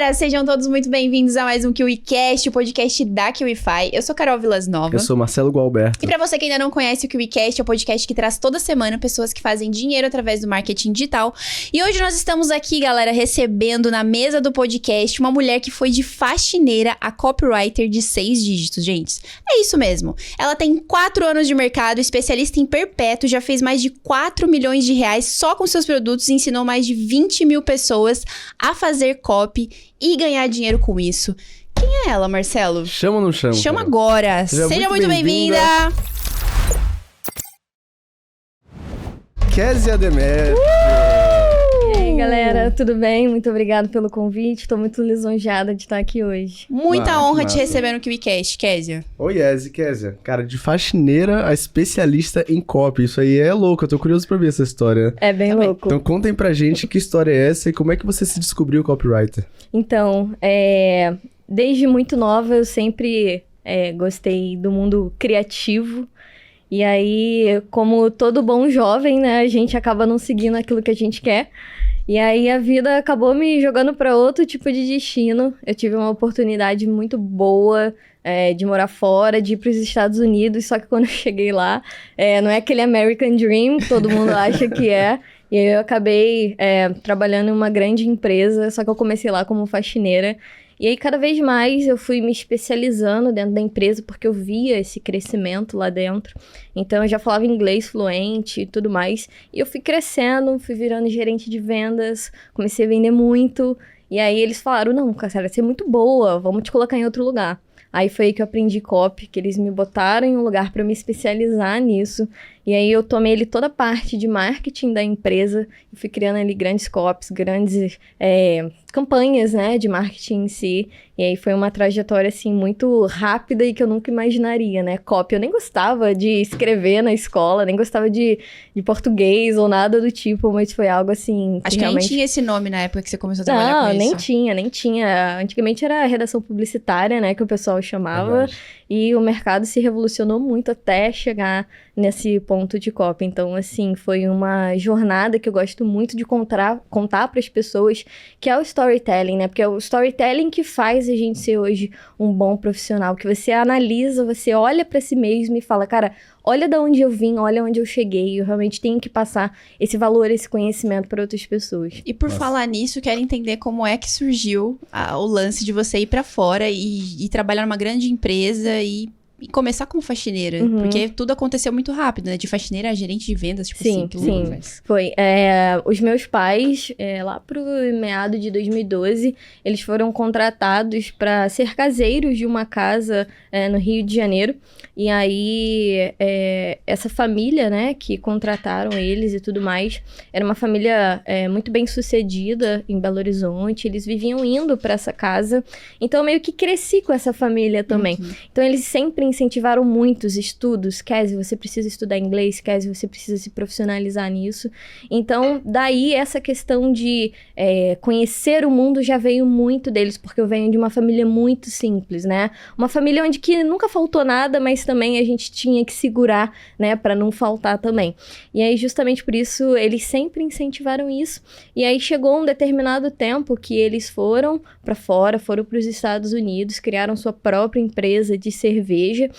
galera, sejam todos muito bem-vindos a mais um KiwiCast, o podcast da KiwiFi. Eu sou Carol Vilas Nova. Eu sou Marcelo Gualberto. E pra você que ainda não conhece o KiwiCast, é o podcast que traz toda semana pessoas que fazem dinheiro através do marketing digital. E hoje nós estamos aqui, galera, recebendo na mesa do podcast uma mulher que foi de faxineira a copywriter de 6 dígitos, gente. É isso mesmo. Ela tem 4 anos de mercado, especialista em perpétuo, já fez mais de 4 milhões de reais só com seus produtos e ensinou mais de 20 mil pessoas a fazer copy e ganhar dinheiro com isso. Quem é ela, Marcelo? Chama ou não chama? Chama cara? Agora. Seja muito bem-vinda. Kézia Demetrio. E aí, galera, tudo bem? Muito obrigada pelo convite. Estou muito lisonjeada de estar aqui hoje. Muita honra te receber no KiwiCast, Kézia. Oi, Kézia. Cara, de faxineira a especialista em copy. Isso aí é louco, eu tô curioso pra ver essa história. É bem louco. Então contem pra gente que história é essa e como é que você se descobriu copywriter. Então, desde muito nova eu sempre gostei do mundo criativo. E aí, como todo bom jovem, né, a gente acaba não seguindo aquilo que a gente quer. E aí a vida acabou me jogando para outro tipo de destino. Eu tive uma oportunidade muito boa de morar fora, de ir para os Estados Unidos. Só que quando eu cheguei lá, não é aquele American Dream que todo mundo acha que é. E aí eu acabei trabalhando em uma grande empresa, só que eu comecei lá como faxineira. E aí, cada vez mais, eu fui me especializando dentro da empresa, porque eu via esse crescimento lá dentro. Então, eu já falava inglês fluente e tudo mais. E eu fui crescendo, fui virando gerente de vendas, comecei a vender muito. E aí, eles falaram, não, cara, você é muito boa, vamos te colocar em outro lugar. Aí foi aí que eu aprendi copy, que eles me botaram em um lugar para me especializar nisso. E aí eu tomei toda a parte de marketing da empresa e fui criando ali grandes copies, grandes campanhas, né, de marketing em si. E aí foi uma trajetória, assim, muito rápida e que eu nunca imaginaria, né? Copy, eu nem gostava de escrever na escola, nem gostava de português ou nada do tipo, mas foi algo, assim, Acho que realmente... nem tinha esse nome na época que você começou a trabalhar com isso. Não, nem tinha. Antigamente era redação publicitária, né, que o pessoal chamava. Verdade. E o mercado se revolucionou muito até chegar nesse ponto de copy. Então, assim, foi uma jornada que eu gosto muito de contar para as pessoas, que é o storytelling, né? Porque é o storytelling que faz a gente ser hoje um bom profissional, que você analisa, você olha para si mesmo e fala, cara, olha de onde eu vim, olha onde eu cheguei, eu realmente tenho que passar esse valor, esse conhecimento para outras pessoas. E por falar nisso, quero entender como é que surgiu o lance de você ir pra fora e trabalhar numa grande empresa e começar como faxineira. Porque tudo aconteceu muito rápido, né? De faxineira a gerente de vendas, tipo sim, assim. Que sim, faz. foi. Os meus pais, lá pro meado de 2012, eles foram contratados para ser caseiros de uma casa no Rio de Janeiro. E aí, essa família, né, que contrataram eles e tudo mais, era uma família muito bem sucedida em Belo Horizonte. Eles viviam indo para essa casa. Então, eu meio que cresci com essa família também. Então, eles sempre incentivaram muito os estudos. Kézia, você precisa estudar inglês. Kézia, você precisa se profissionalizar nisso. Então, daí essa questão de conhecer o mundo já veio muito deles, porque eu venho de uma família muito simples, né? Uma família onde que nunca faltou nada, mas também a gente tinha que segurar, né, para não faltar também. E aí, justamente por isso, eles sempre incentivaram isso. E aí, chegou um determinado tempo que eles foram para fora, foram para os Estados Unidos, criaram sua própria empresa de cerveja.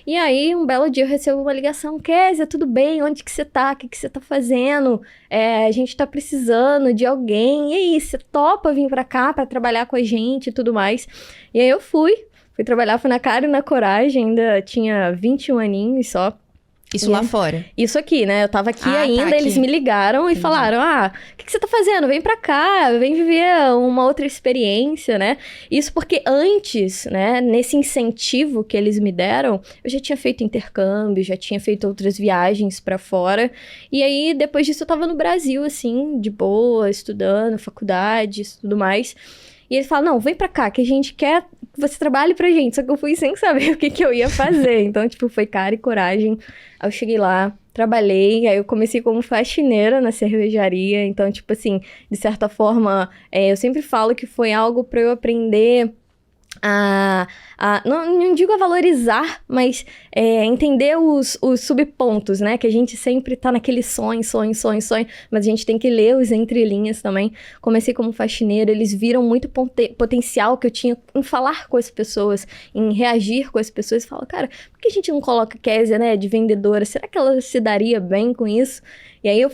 E aí, um belo dia eu recebo uma ligação, Kézia, tudo bem? Onde que você tá? O que você tá fazendo? A gente tá precisando de alguém. E aí, você topa vir pra cá pra trabalhar com a gente e tudo mais? E aí eu fui trabalhar, fui na cara e na coragem, ainda tinha 21 aninhos só. Isso lá fora? Isso aqui, né? Eu tava aqui ainda, tá, eles me ligaram e falaram, o que você tá fazendo? Vem pra cá, vem viver uma outra experiência, né? Isso porque antes, né, nesse incentivo que eles me deram, eu já tinha feito intercâmbio, já tinha feito outras viagens pra fora. E aí, depois disso, eu tava no Brasil, assim, de boa, estudando, faculdade, tudo mais. E ele fala, não, vem pra cá, que a gente quer que você trabalhe pra gente. Só que eu fui sem saber o que eu ia fazer. Então, tipo, foi cara e coragem. Aí eu cheguei lá, trabalhei, aí eu comecei como faxineira na cervejaria. Então, tipo assim, de certa forma, eu sempre falo que foi algo pra eu aprender não digo a valorizar, mas entender os subpontos, né? Que a gente sempre tá naquele sonho, mas a gente tem que ler os entrelinhas também. Comecei como faxineira, eles viram muito potencial que eu tinha em falar com as pessoas, em reagir com as pessoas. Falam, cara, por que a gente não coloca Kézia, né, de vendedora? Será que ela se daria bem com isso? E aí eu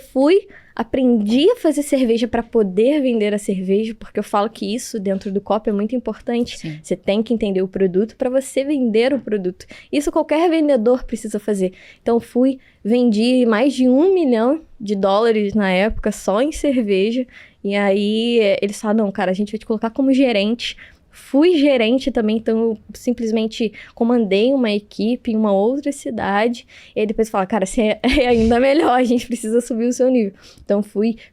aprendi a fazer cerveja para poder vender a cerveja, porque eu falo que isso dentro do copo é muito importante. Sim. Você tem que entender o produto para você vender o produto. Isso qualquer vendedor precisa fazer. Então vendi mais de $1 milhão na época só em cerveja. E aí eles falaram, não, cara, a gente vai te colocar como gerente. Fui gerente também, então eu simplesmente comandei uma equipe em uma outra cidade. E aí depois fala, cara, você é ainda melhor, a gente precisa subir o seu nível. Então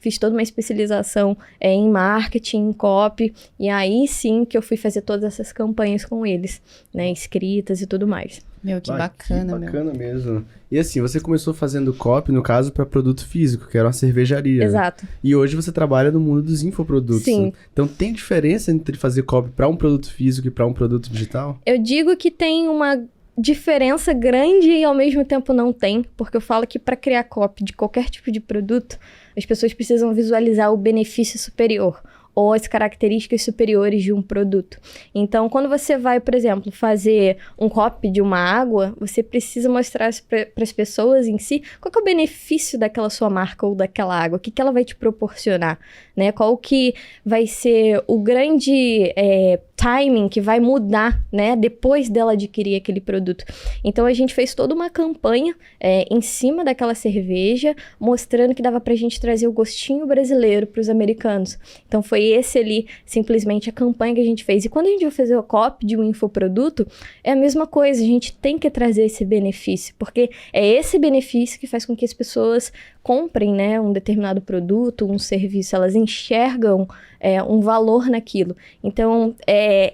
fiz toda uma especialização em marketing, em copy. E aí sim que eu fui fazer todas essas campanhas com eles, né, escritas e tudo mais. Meu, que bacana, que bacana mesmo. E assim, você começou fazendo copy, no caso, para produto físico, que era uma cervejaria. Exato. Né? E hoje você trabalha no mundo dos infoprodutos. Sim. Né? Então tem diferença entre fazer copy para um produto físico e para um produto digital? Eu digo que tem uma diferença grande e ao mesmo tempo não tem, porque eu falo que para criar copy de qualquer tipo de produto, as pessoas precisam visualizar o benefício superior ou as características superiores de um produto. Então, quando você vai, por exemplo, fazer um copy de uma água, você precisa mostrar para as pessoas em si qual que é o benefício daquela sua marca ou daquela água, o que ela vai te proporcionar, né? Qual que vai ser o grande timing que vai mudar, né, depois dela adquirir aquele produto. Então, a gente fez toda uma campanha em cima daquela cerveja, mostrando que dava pra gente trazer o gostinho brasileiro para os americanos. Então, foi esse ali, simplesmente, a campanha que a gente fez. E quando a gente vai fazer o copy de um infoproduto, é a mesma coisa, a gente tem que trazer esse benefício, porque é esse benefício que faz com que as pessoas comprem, né, um determinado produto, um serviço, elas enxergam um valor naquilo. Então,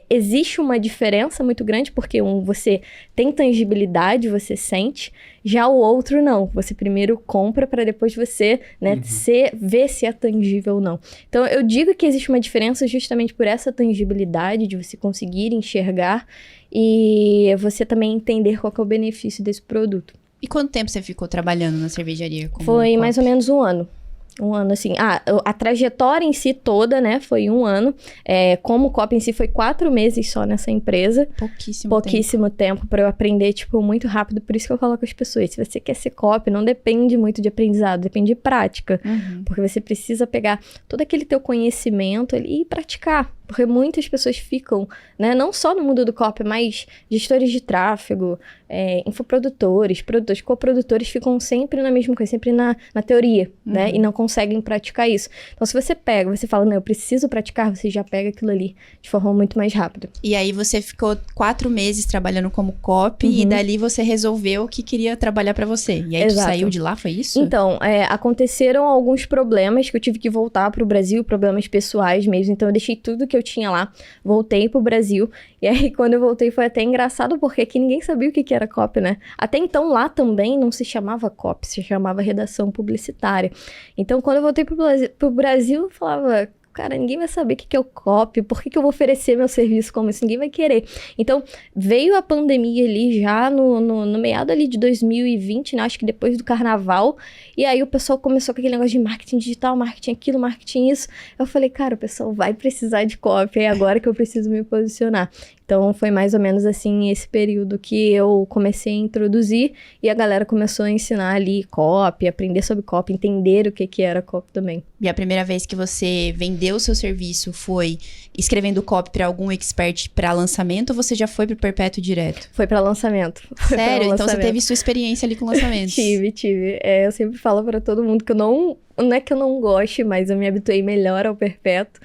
existe uma diferença muito grande, porque você tem tangibilidade, você sente, já o outro não. Você primeiro compra para depois você, né, ver se é tangível ou não. Então, eu digo que existe uma diferença justamente por essa tangibilidade, de você conseguir enxergar e você também entender qual que é o benefício desse produto. E quanto tempo você ficou trabalhando na cervejaria? Foi mais ou menos 1 ano. 1 ano, assim. A trajetória em si toda, né, foi 1 ano. Como copy em si, foi 4 meses só nessa empresa. Pouquíssimo tempo para eu aprender, tipo, muito rápido. Por isso que eu falo com as pessoas, se você quer ser copy, não depende muito de aprendizado, depende de prática. Porque você precisa pegar todo aquele teu conhecimento ali e praticar. Porque muitas pessoas ficam, né, não só no mundo do copy, mas gestores de tráfego, infoprodutores, produtores, coprodutores ficam sempre na mesma coisa, sempre na teoria, né, e não conseguem praticar isso. Então, se você fala, não, eu preciso praticar, você já pega aquilo ali de forma muito mais rápida. E aí você ficou 4 meses trabalhando como copy e dali você resolveu que queria trabalhar pra você. E aí tu saiu de lá, foi isso? Então, aconteceram alguns problemas que eu tive que voltar pro Brasil, problemas pessoais mesmo, então eu deixei tudo que eu tinha lá, voltei pro Brasil, e aí quando eu voltei foi até engraçado, porque aqui ninguém sabia o que era copy, né? Até então lá também não se chamava copy, se chamava redação publicitária. Então quando eu voltei pro Brasil, eu falava, cara, ninguém vai saber o que é o copy, por que eu vou oferecer meu serviço como isso? Ninguém vai querer. Então, veio a pandemia ali já no meado ali de 2020, né? Acho que depois do carnaval, e aí o pessoal começou com aquele negócio de marketing digital, marketing aquilo, marketing isso. Eu falei, cara, o pessoal vai precisar de copy, é agora que eu preciso me posicionar. Então, foi mais ou menos assim, esse período que eu comecei a introduzir e a galera começou a ensinar ali copy, aprender sobre copy, entender o que era copy também. E a primeira vez que você vendeu o seu serviço foi escrevendo copy para algum expert para lançamento ou você já foi pro perpétuo direto? Foi para lançamento. Sério? Então você teve sua experiência ali com lançamentos? Tive. Eu sempre falo para todo mundo que não é que eu não goste, mas eu me habituei melhor ao perpétuo.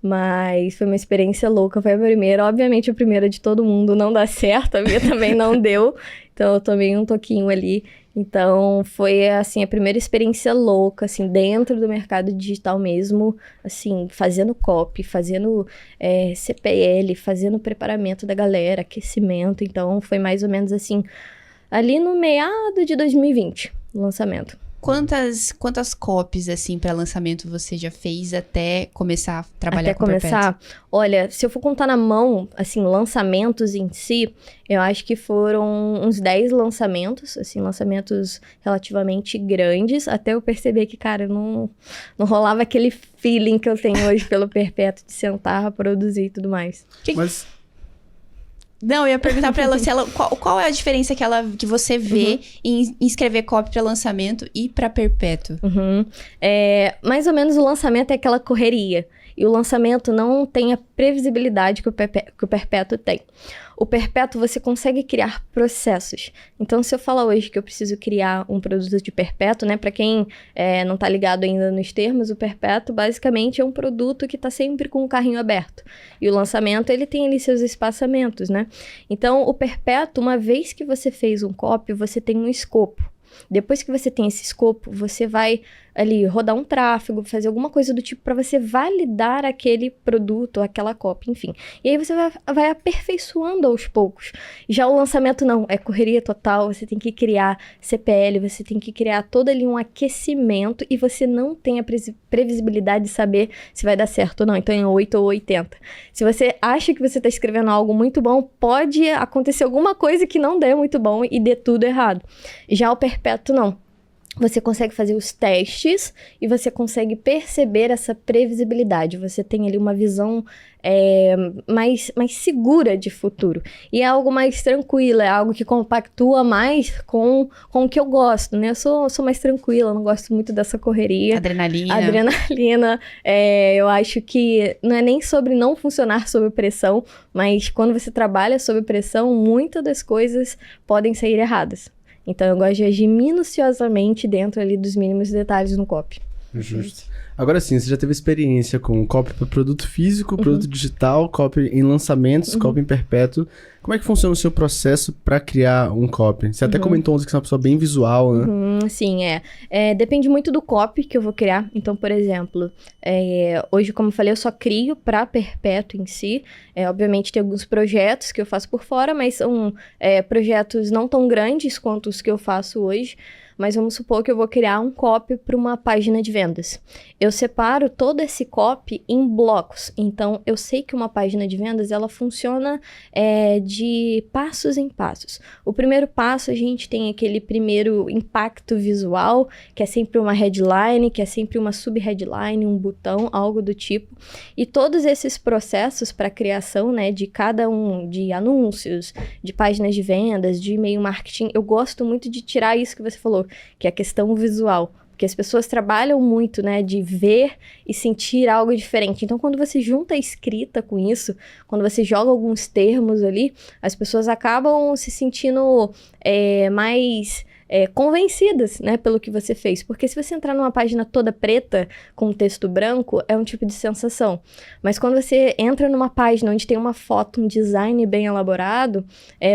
Mas foi uma experiência louca, foi a primeira. Obviamente a primeira de todo mundo não dá certo, a minha também não deu. Então eu tomei um toquinho ali. Então foi assim a primeira experiência louca, assim, dentro do mercado digital mesmo, assim, fazendo copy, fazendo CPL, fazendo preparamento da galera, aquecimento. Então foi mais ou menos assim, ali no meado de 2020, o lançamento. Quantas copies, assim, pra lançamento você já fez até começar a trabalhar com começar? Olha, se eu for contar na mão, assim, lançamentos em si, eu acho que foram uns 10 lançamentos, assim, lançamentos relativamente grandes, até eu perceber que, cara, não rolava aquele feeling que eu tenho hoje pelo Perpétuo de sentar, produzir e tudo mais. Mas... Não, eu ia perguntar pra ela, qual é a diferença que você vê em escrever copy pra lançamento e pra Perpétuo? Mais ou menos o lançamento é aquela correria. E o lançamento não tem a previsibilidade que o Perpétuo tem. O Perpétuo você consegue criar processos. Então, se eu falar hoje que eu preciso criar um produto de Perpétuo, né? Para quem não tá ligado ainda nos termos, o Perpétuo basicamente é um produto que tá sempre com o carrinho aberto. E o lançamento, ele tem ali seus espaçamentos, né? Então, o Perpétuo, uma vez que você fez um copy, você tem um escopo. Depois que você tem esse escopo, você vai ali rodar um tráfego, fazer alguma coisa do tipo para você validar aquele produto, aquela copy, enfim. E aí você vai aperfeiçoando aos poucos. Já o lançamento não, é correria total, você tem que criar CPL, você tem que criar todo ali um aquecimento e você não tem a previsibilidade de saber se vai dar certo ou não. Então é 8 ou 80. Se você acha que você está escrevendo algo muito bom, pode acontecer alguma coisa que não dê muito bom e dê tudo errado. Já o Perpétuo não. Você consegue fazer os testes e você consegue perceber essa previsibilidade. Você tem ali uma visão mais segura de futuro. E é algo mais tranquilo, é algo que compactua mais com o que eu gosto, né? Eu sou mais tranquila, não gosto muito dessa correria. Adrenalina. Eu acho que não é nem sobre não funcionar sob pressão, mas quando você trabalha sob pressão, muitas das coisas podem sair erradas. Então, eu gosto de agir minuciosamente dentro ali dos mínimos detalhes no copy. Justo. Agora sim, você já teve experiência com copy para produto físico, produto digital, copy em lançamentos, copy em Perpétuo. Como é que funciona o seu processo para criar um copy? Você até comentou ontem que você é uma pessoa bem visual, né? Sim, depende muito do copy que eu vou criar. Então, por exemplo, hoje, como eu falei, eu só crio para Perpétuo em si. Obviamente, tem alguns projetos que eu faço por fora, mas são projetos não tão grandes quanto os que eu faço hoje. Mas vamos supor que eu vou criar um copy para uma página de vendas. Eu separo todo esse copy em blocos. Então, eu sei que uma página de vendas, ela funciona de passos em passos. O primeiro passo, a gente tem aquele primeiro impacto visual, que é sempre uma headline, que é sempre uma sub-headline, um botão, algo do tipo. E todos esses processos para criação, né, de cada um, de anúncios, de páginas de vendas, de e-mail marketing, eu gosto muito de tirar isso que você falou, que é a questão visual. Porque as pessoas trabalham muito, né, de ver e sentir algo diferente. Então, quando você junta a escrita com isso, quando você joga alguns termos ali, as pessoas acabam se sentindo mais convencidas, né, pelo que você fez. Porque se você entrar numa página toda preta, com texto branco, é um tipo de sensação. Mas quando você entra numa página onde tem uma foto, um design bem elaborado,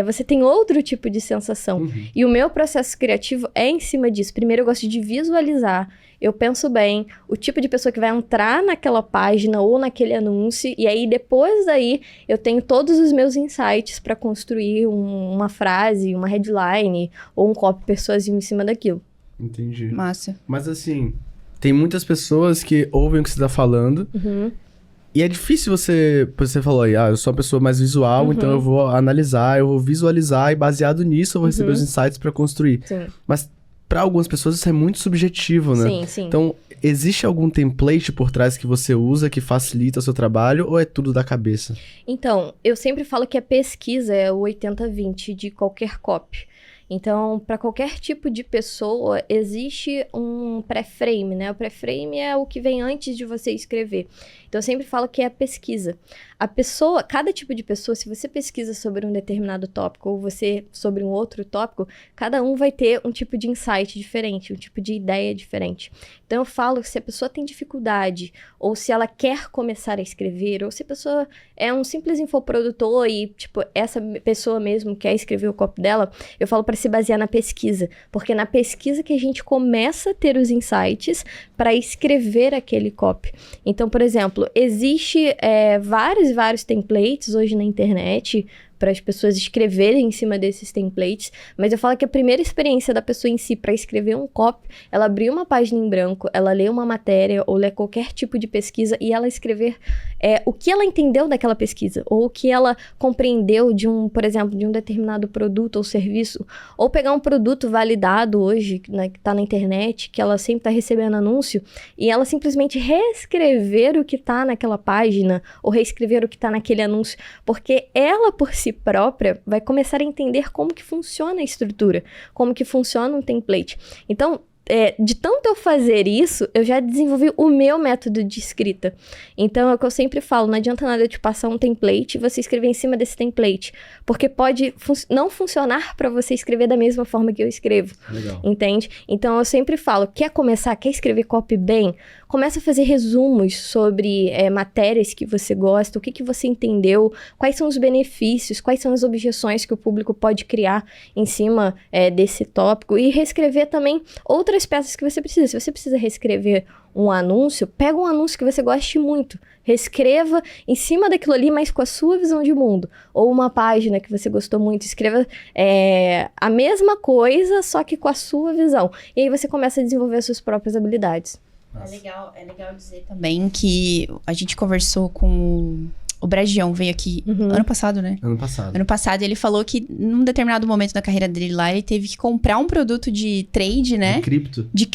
você tem outro tipo de sensação. E o meu processo criativo é em cima disso. Primeiro, eu gosto de visualizar. Eu penso bem o tipo de pessoa que vai entrar naquela página ou naquele anúncio, e aí depois daí eu tenho todos os meus insights para construir uma frase, uma headline ou um copy persuasivo em cima daquilo. Entendi. Massa. Mas assim, tem muitas pessoas que ouvem o que você tá falando e é difícil você falou aí, eu sou uma pessoa mais visual, então eu vou analisar, eu vou visualizar e baseado nisso eu vou receber os insights para construir. Sim. Mas para algumas pessoas isso é muito subjetivo, né? Sim, sim. Então, existe algum template por trás que você usa que facilita o seu trabalho ou é tudo da cabeça? Então, eu sempre falo que a pesquisa é o 80-20 de qualquer copy. Então, para qualquer tipo de pessoa, existe um pré-frame, né? O pré-frame é o que vem antes de você escrever. Então, eu sempre falo que é a pesquisa. A pessoa, cada tipo de pessoa, se você pesquisa sobre um determinado tópico ou você sobre um outro tópico, cada um vai ter um tipo de insight diferente, um tipo de ideia diferente. Então, eu falo que se a pessoa tem dificuldade, ou se ela quer começar a escrever, ou se a pessoa é um simples infoprodutor e, tipo, essa pessoa mesmo quer escrever o copy dela, eu falo para se basear na pesquisa, porque é na pesquisa que a gente começa a ter os insights para escrever aquele copy. Então, por exemplo, existe vários templates hoje na internet para as pessoas escreverem em cima desses templates, mas eu falo que a primeira experiência da pessoa em si para escrever um copy, ela abrir uma página em branco, ela ler uma matéria ou ler qualquer tipo de pesquisa e ela escrever o que ela entendeu daquela pesquisa, ou o que ela compreendeu por exemplo, de um determinado produto ou serviço, ou pegar um produto validado hoje, né, que está na internet, que ela sempre está recebendo anúncio, e ela simplesmente reescrever o que está naquela página, ou reescrever o que está naquele anúncio, porque ela, por si própria, vai começar a entender como que funciona a estrutura, como que funciona um template. Então, de tanto eu fazer isso, eu já desenvolvi o meu método de escrita. Então, é o que eu sempre falo, não adianta nada eu te passar um template e você escrever em cima desse template, porque pode não funcionar para você escrever da mesma forma que eu escrevo. Legal. Entende? Então, eu sempre falo, quer escrever copy bem? Começa a fazer resumos sobre matérias que você gosta, o que você entendeu, quais são os benefícios, quais são as objeções que o público pode criar em cima desse tópico, e reescrever também outras peças que você precisa. Se você precisa reescrever um anúncio, pega um anúncio que você goste muito, reescreva em cima daquilo ali, mas com a sua visão de mundo. Ou uma página que você gostou muito, escreva a mesma coisa, só que com a sua visão. E aí você começa a desenvolver as suas próprias habilidades. É legal dizer também que a gente conversou com o Bragião, veio aqui ano passado, né? Ano passado, ele falou que num determinado momento da carreira dele lá, ele teve que comprar um produto de trade, né? De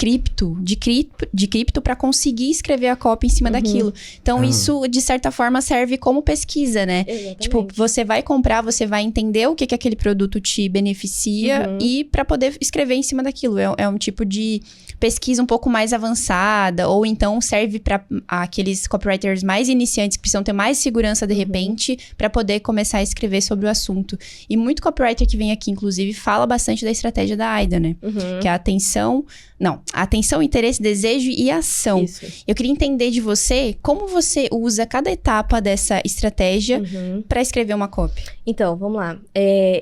cripto para conseguir escrever a copy em cima daquilo. Então, isso, de certa forma, serve como pesquisa, né? Exatamente. Tipo, você vai comprar, você vai entender o que aquele produto te beneficia e para poder escrever em cima daquilo. É um tipo de pesquisa um pouco mais avançada, ou então serve para aqueles copywriters mais iniciantes que precisam ter mais segurança de repente, para poder começar a escrever sobre o assunto. E muito copywriter que vem aqui, inclusive, fala bastante da estratégia da AIDA, né? Que é a atenção, interesse, desejo e ação. Isso. Eu queria entender de você, como você usa cada etapa dessa estratégia para escrever uma copy. Então, vamos lá.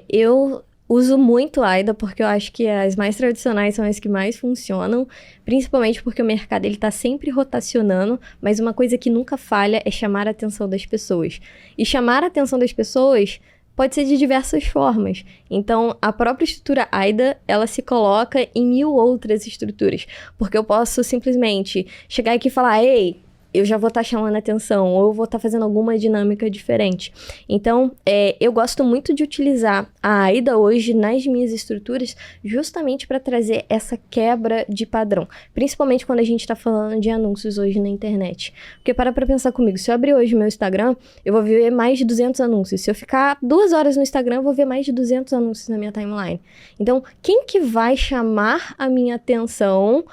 Eu uso muito a AIDA porque eu acho que as mais tradicionais são as que mais funcionam, principalmente porque o mercado está sempre rotacionando, mas uma coisa que nunca falha é chamar a atenção das pessoas. E chamar a atenção das pessoas pode ser de diversas formas. Então, a própria estrutura AIDA, ela se coloca em 1000 outras estruturas, porque eu posso simplesmente chegar aqui e falar, ei, eu já vou estar chamando a atenção, ou eu vou estar fazendo alguma dinâmica diferente. Então, eu gosto muito de utilizar a AIDA hoje nas minhas estruturas, justamente para trazer essa quebra de padrão. Principalmente quando a gente está falando de anúncios hoje na internet. Porque para pensar comigo, se eu abrir hoje meu Instagram, eu vou ver mais de 200 anúncios. Se eu ficar 2 horas no Instagram, eu vou ver mais de 200 anúncios na minha timeline. Então, quem que vai chamar a minha atenção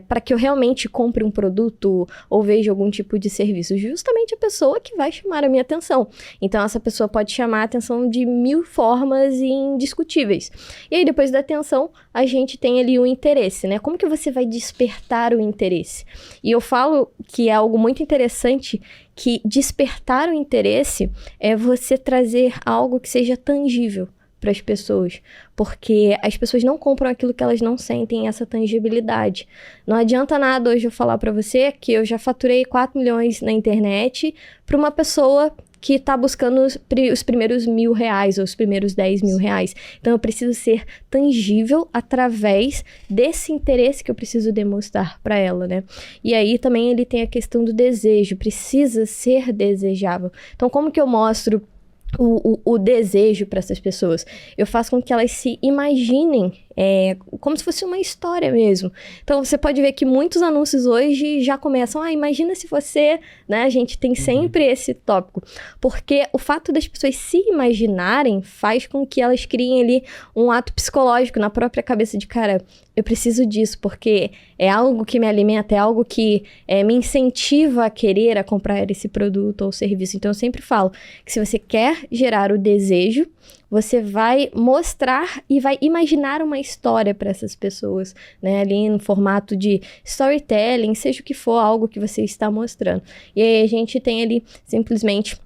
para que eu realmente compre um produto ou veja algum tipo de serviço? Justamente a pessoa que vai chamar a minha atenção. Então, essa pessoa pode chamar a atenção de 1000 formas indiscutíveis. E aí, depois da atenção, a gente tem ali o interesse, né? Como que você vai despertar o interesse? E eu falo que é algo muito interessante, que despertar o interesse é você trazer algo que seja tangível para as pessoas, porque as pessoas não compram aquilo que elas não sentem essa tangibilidade. Não adianta nada hoje eu falar para você que eu já faturei 4 milhões na internet para uma pessoa que está buscando os primeiros R$1.000 ou os primeiros R$10.000. Então, eu preciso ser tangível através desse interesse que eu preciso demonstrar para ela, né? E aí, também, ele tem a questão do desejo. Precisa ser desejável. Então, como que eu mostro o desejo para essas pessoas? Eu faço com que elas se imaginem como se fosse uma história mesmo. Então, você pode ver que muitos anúncios hoje já começam, imagina se você, né? A gente tem sempre esse tópico. Porque o fato das pessoas se imaginarem faz com que elas criem ali um ato psicológico na própria cabeça de, cara, eu preciso disso, porque é algo que me alimenta, é algo que me incentiva a querer a comprar esse produto ou serviço. Então, eu sempre falo que se você quer gerar o desejo, você vai mostrar e vai imaginar uma história para essas pessoas, né? Ali no formato de storytelling, seja o que for, algo que você está mostrando. E aí a gente tem ali simplesmente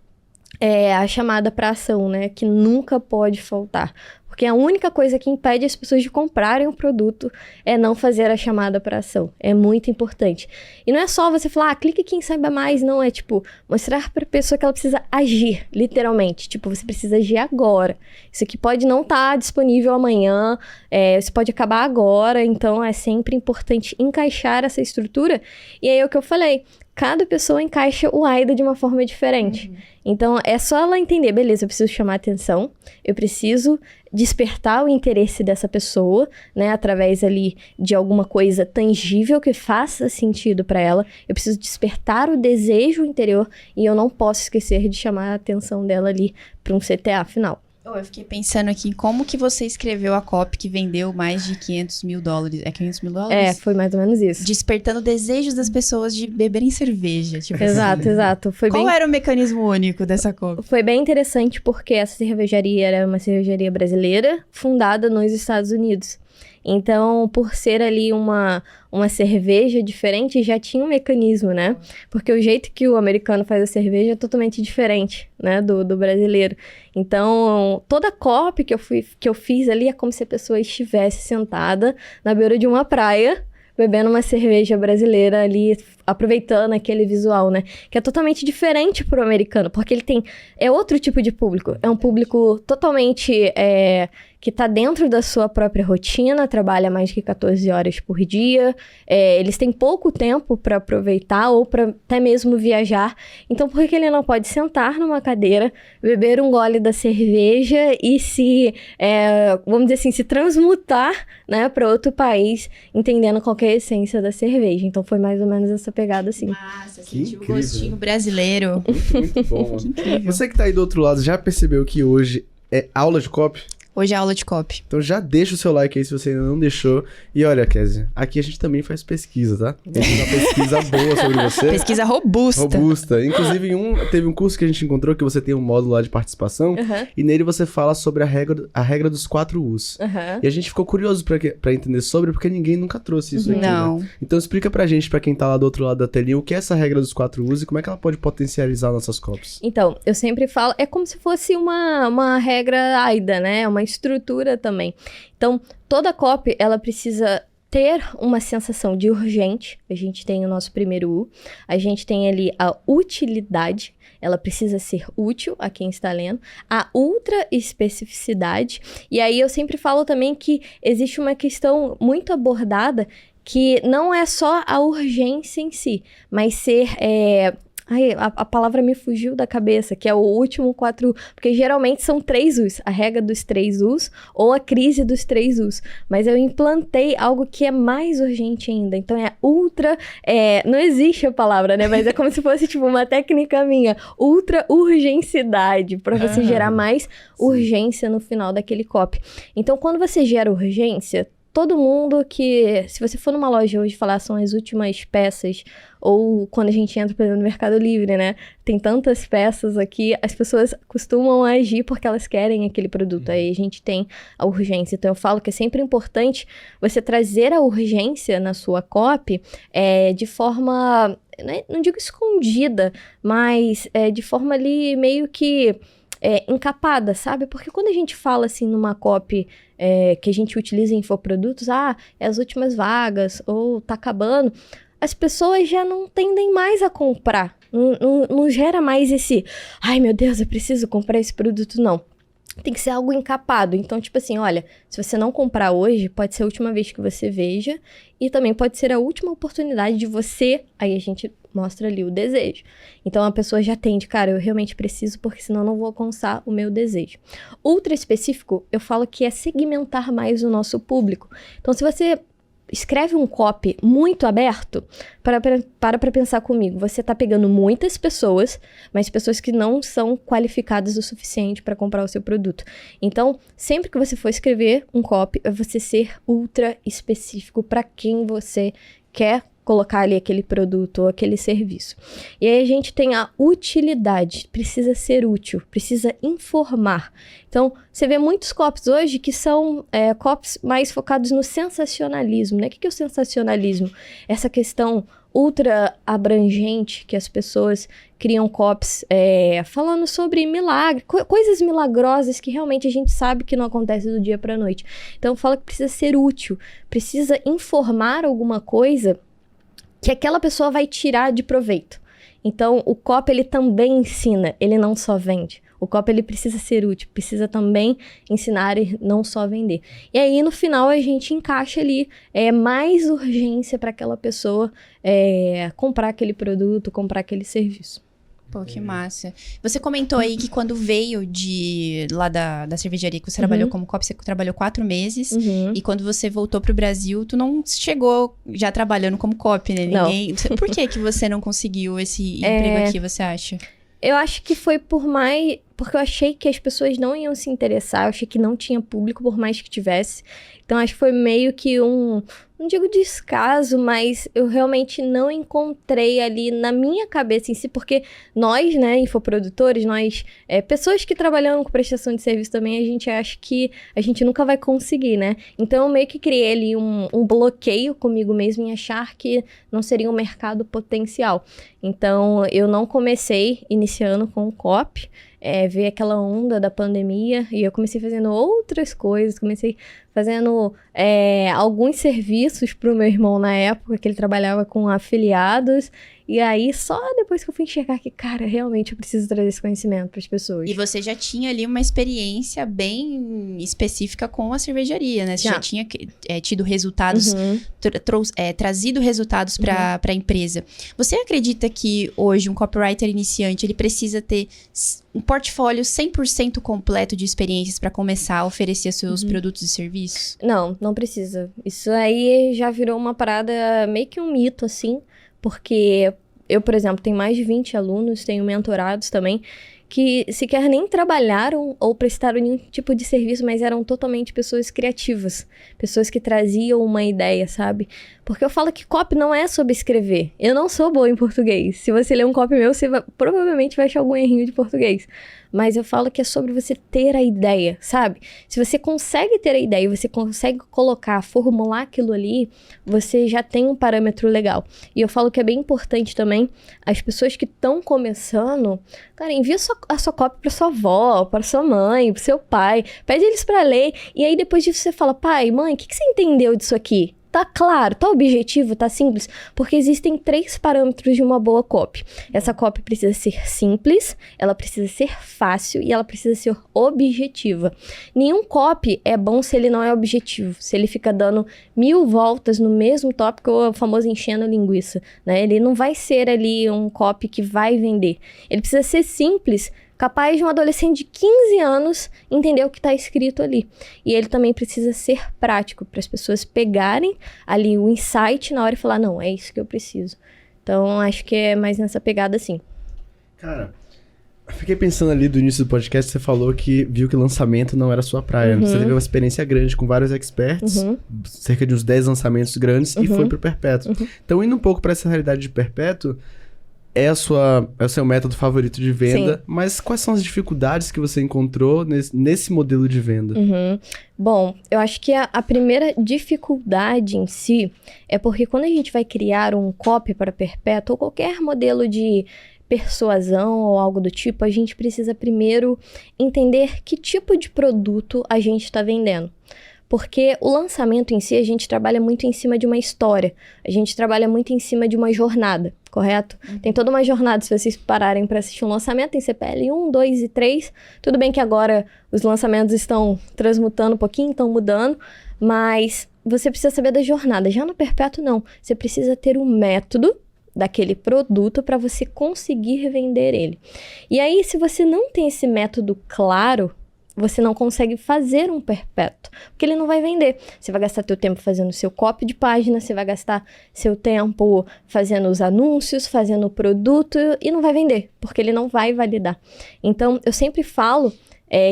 é a chamada para ação, né? Que nunca pode faltar. Porque a única coisa que impede as pessoas de comprarem o produto é não fazer a chamada para ação. É muito importante. E não é só você falar, clique aqui em saiba mais. Não, é tipo, mostrar para a pessoa que ela precisa agir, literalmente. Tipo, você precisa agir agora. Isso aqui pode não estar disponível amanhã, isso pode acabar agora. Então, é sempre importante encaixar essa estrutura. E aí é o que eu falei. Cada pessoa encaixa o AIDA de uma forma diferente. Então, é só ela entender, beleza, eu preciso chamar atenção, eu preciso despertar o interesse dessa pessoa, né, através ali de alguma coisa tangível que faça sentido para ela. Eu preciso despertar o desejo interior e eu não posso esquecer de chamar a atenção dela ali para um CTA final. Eu fiquei pensando aqui, como que você escreveu a copy que vendeu mais de $500 mil? É $500 mil? Foi mais ou menos isso. Despertando desejos das pessoas de beberem cerveja. Tipo Exato, assim. exato. Qual era o mecanismo único dessa copy? Foi bem interessante porque essa cervejaria era uma cervejaria brasileira fundada nos Estados Unidos. Então, por ser ali uma cerveja diferente, já tinha um mecanismo, né? Porque o jeito que o americano faz a cerveja é totalmente diferente, né? Do brasileiro. Então, toda a copy que eu fiz ali é como se a pessoa estivesse sentada na beira de uma praia, bebendo uma cerveja brasileira ali, aproveitando aquele visual, né? Que é totalmente diferente pro americano, porque ele é outro tipo de público. É um público totalmente que tá dentro da sua própria rotina, trabalha mais de 14 horas por dia, eles têm pouco tempo para aproveitar ou para até mesmo viajar. Então, por que ele não pode sentar numa cadeira, beber um gole da cerveja e vamos dizer assim, se transmutar, né, para outro país, entendendo qual que é a essência da cerveja? Então, foi mais ou menos essa pegada, assim. Nossa, sentiu o gostinho brasileiro. Muito bom. Que incrível. Você que tá aí do outro lado, já percebeu que hoje é aula de copy? Hoje é aula de copy. Então já deixa o seu like aí se você ainda não deixou. E olha, Kézia, aqui a gente também faz pesquisa, tá? A gente faz uma pesquisa boa sobre você. Pesquisa robusta. Robusta. Inclusive, teve um curso que a gente encontrou que você tem um módulo lá de participação. E nele você fala sobre a regra dos 4 U's. E a gente ficou curioso pra entender sobre, porque ninguém nunca trouxe isso aqui. Não. Né? Então explica pra gente, pra quem tá lá do outro lado da telinha, o que é essa regra dos 4 U's e como é que ela pode potencializar nossas copies. Então, eu sempre falo, é como se fosse uma regra AIDA, né? Uma estrutura também. Então, toda copy, ela precisa ter uma sensação de urgente. A gente tem o nosso primeiro U. A gente tem ali a utilidade. Ela precisa ser útil a quem está lendo. A ultra especificidade. E aí eu sempre falo também que existe uma questão muito abordada que não é só a urgência em si, mas ser... a palavra me fugiu da cabeça, que é o último 4U, porque geralmente são 3 U's, a regra dos 3 U's ou a crise dos 3 U's, mas eu implantei algo que é mais urgente ainda, então é ultra, não existe a palavra, né, mas é como se fosse tipo uma técnica minha, ultra urgencidade, para você gerar mais urgência no final daquele copy. Então, quando você gera urgência, todo mundo se você for numa loja hoje falar são as últimas peças, ou quando a gente entra, por exemplo, no Mercado Livre, né? Tem tantas peças aqui, as pessoas costumam agir porque elas querem aquele produto. Aí a gente tem a urgência. Então eu falo que é sempre importante você trazer a urgência na sua copy de forma, não digo escondida, mas de forma ali meio que encapada, sabe? Porque quando a gente fala assim numa copy que a gente utiliza em infoprodutos, é as últimas vagas, ou tá acabando, as pessoas já não tendem mais a comprar. Não gera mais esse, ai meu Deus, eu preciso comprar esse produto, não. Tem que ser algo encapado. Então, tipo assim, olha, se você não comprar hoje, pode ser a última vez que você veja, e também pode ser a última oportunidade de você, aí a gente mostra ali o desejo. Então, a pessoa já entende, cara, eu realmente preciso, porque senão eu não vou alcançar o meu desejo. Ultra específico, eu falo que é segmentar mais o nosso público. Então, se você escreve um copy muito aberto, para pensar comigo. Você tá pegando muitas pessoas, mas pessoas que não são qualificadas o suficiente para comprar o seu produto. Então, sempre que você for escrever um copy, é você ser ultra específico para quem você quer colocar ali aquele produto ou aquele serviço. E aí a gente tem a utilidade, precisa ser útil, precisa informar. Então, você vê muitos copies hoje que são copies mais focados no sensacionalismo, né? O que é o sensacionalismo? Essa questão ultra abrangente que as pessoas criam copies falando sobre milagre, coisas milagrosas que realmente a gente sabe que não acontece do dia para a noite. Então, fala que precisa ser útil, precisa informar alguma coisa que aquela pessoa vai tirar de proveito. Então, o copy, ele também ensina, ele não só vende. O copy, ele precisa ser útil, precisa também ensinar e não só vender. E aí, no final, a gente encaixa ali mais urgência para aquela pessoa comprar aquele produto, comprar aquele serviço. Pô, que massa. Você comentou aí que quando veio lá da cervejaria que você trabalhou como copy, você trabalhou 4 meses. E quando você voltou pro Brasil, tu não chegou já trabalhando como copy, né? Ninguém... Não. Por que você não conseguiu esse emprego aqui, você acha? Eu acho que foi porque eu achei que as pessoas não iam se interessar, eu achei que não tinha público, por mais que tivesse. Então, acho que foi meio que não digo descaso, mas eu realmente não encontrei ali na minha cabeça em si, porque nós, né, infoprodutores, pessoas que trabalham com prestação de serviço também, a gente acha que a gente nunca vai conseguir, né? Então, eu meio que criei ali um bloqueio comigo mesmo em achar que não seria um mercado potencial. Então, eu não comecei iniciando com o copy, veio aquela onda da pandemia e eu comecei fazendo outras coisas, comecei fazendo alguns serviços para o meu irmão na época, que ele trabalhava com afiliados, e aí só depois que eu fui enxergar que, cara, realmente eu preciso trazer esse conhecimento para as pessoas. E você já tinha ali uma experiência bem específica com a cervejaria, né? Você já tinha tido resultados, trazido resultados para a empresa. Você acredita que hoje um copywriter iniciante, ele precisa ter um portfólio 100% completo de experiências para começar a oferecer seus produtos e serviços? Não precisa. Isso aí já virou uma parada, meio que um mito, assim, porque eu, por exemplo, tenho mais de 20 alunos, tenho mentorados também, que sequer nem trabalharam ou prestaram nenhum tipo de serviço, mas eram totalmente pessoas criativas, pessoas que traziam uma ideia, sabe? Porque eu falo que copy não é sobre escrever. Eu não sou boa em português. Se você ler um copy meu, você provavelmente vai achar algum errinho de português. Mas eu falo que é sobre você ter a ideia, sabe? Se você consegue ter a ideia, você consegue colocar, formular aquilo ali, você já tem um parâmetro legal. E eu falo que é bem importante também, as pessoas que estão começando, cara, envia a sua copy para sua avó, para sua mãe, para seu pai, pede eles para ler, e aí depois disso você fala, pai, mãe, o que você entendeu disso aqui? Tá claro, tá objetivo, tá simples? Porque existem 3 parâmetros de uma boa copy. Essa copy precisa ser simples, ela precisa ser fácil e ela precisa ser objetiva. Nenhum copy é bom se ele não é objetivo, se ele fica dando 1000 voltas no mesmo tópico, ou o famoso enchendo linguiça, né? Ele não vai ser ali um copy que vai vender. Ele precisa ser simples, capaz de um adolescente de 15 anos entender o que está escrito ali. E ele também precisa ser prático, para as pessoas pegarem ali o insight na hora e falar, não, é isso que eu preciso. Então, acho que é mais nessa pegada, assim. Cara, eu fiquei pensando ali do início do podcast, você falou que viu que lançamento não era a sua praia. Você teve uma experiência grande com vários experts, cerca de uns 10 lançamentos grandes, e foi pro Perpétuo. Então, indo um pouco para essa realidade de Perpétuo, é o seu método favorito de venda, mas quais são as dificuldades que você encontrou nesse modelo de venda? Bom, eu acho que a primeira dificuldade em si é porque quando a gente vai criar um copy para Perpétuo ou qualquer modelo de persuasão ou algo do tipo, a gente precisa primeiro entender que tipo de produto a gente está vendendo. Porque o lançamento em si, a gente trabalha muito em cima de uma história. A gente trabalha muito em cima de uma jornada, correto? Tem toda uma jornada, se vocês pararem para assistir um lançamento, tem CPL 1, 2 e 3. Tudo bem que agora os lançamentos estão transmutando um pouquinho, estão mudando, mas você precisa saber da jornada. Já no Perpétuo, não. Você precisa ter um método daquele produto para você conseguir vender ele. E aí, se você não tem esse método claro, você não consegue fazer um perpétuo, porque ele não vai vender. Você vai gastar teu tempo fazendo seu copy de página, você vai gastar seu tempo fazendo os anúncios, fazendo o produto e não vai vender, porque ele não vai validar. Então, eu sempre falo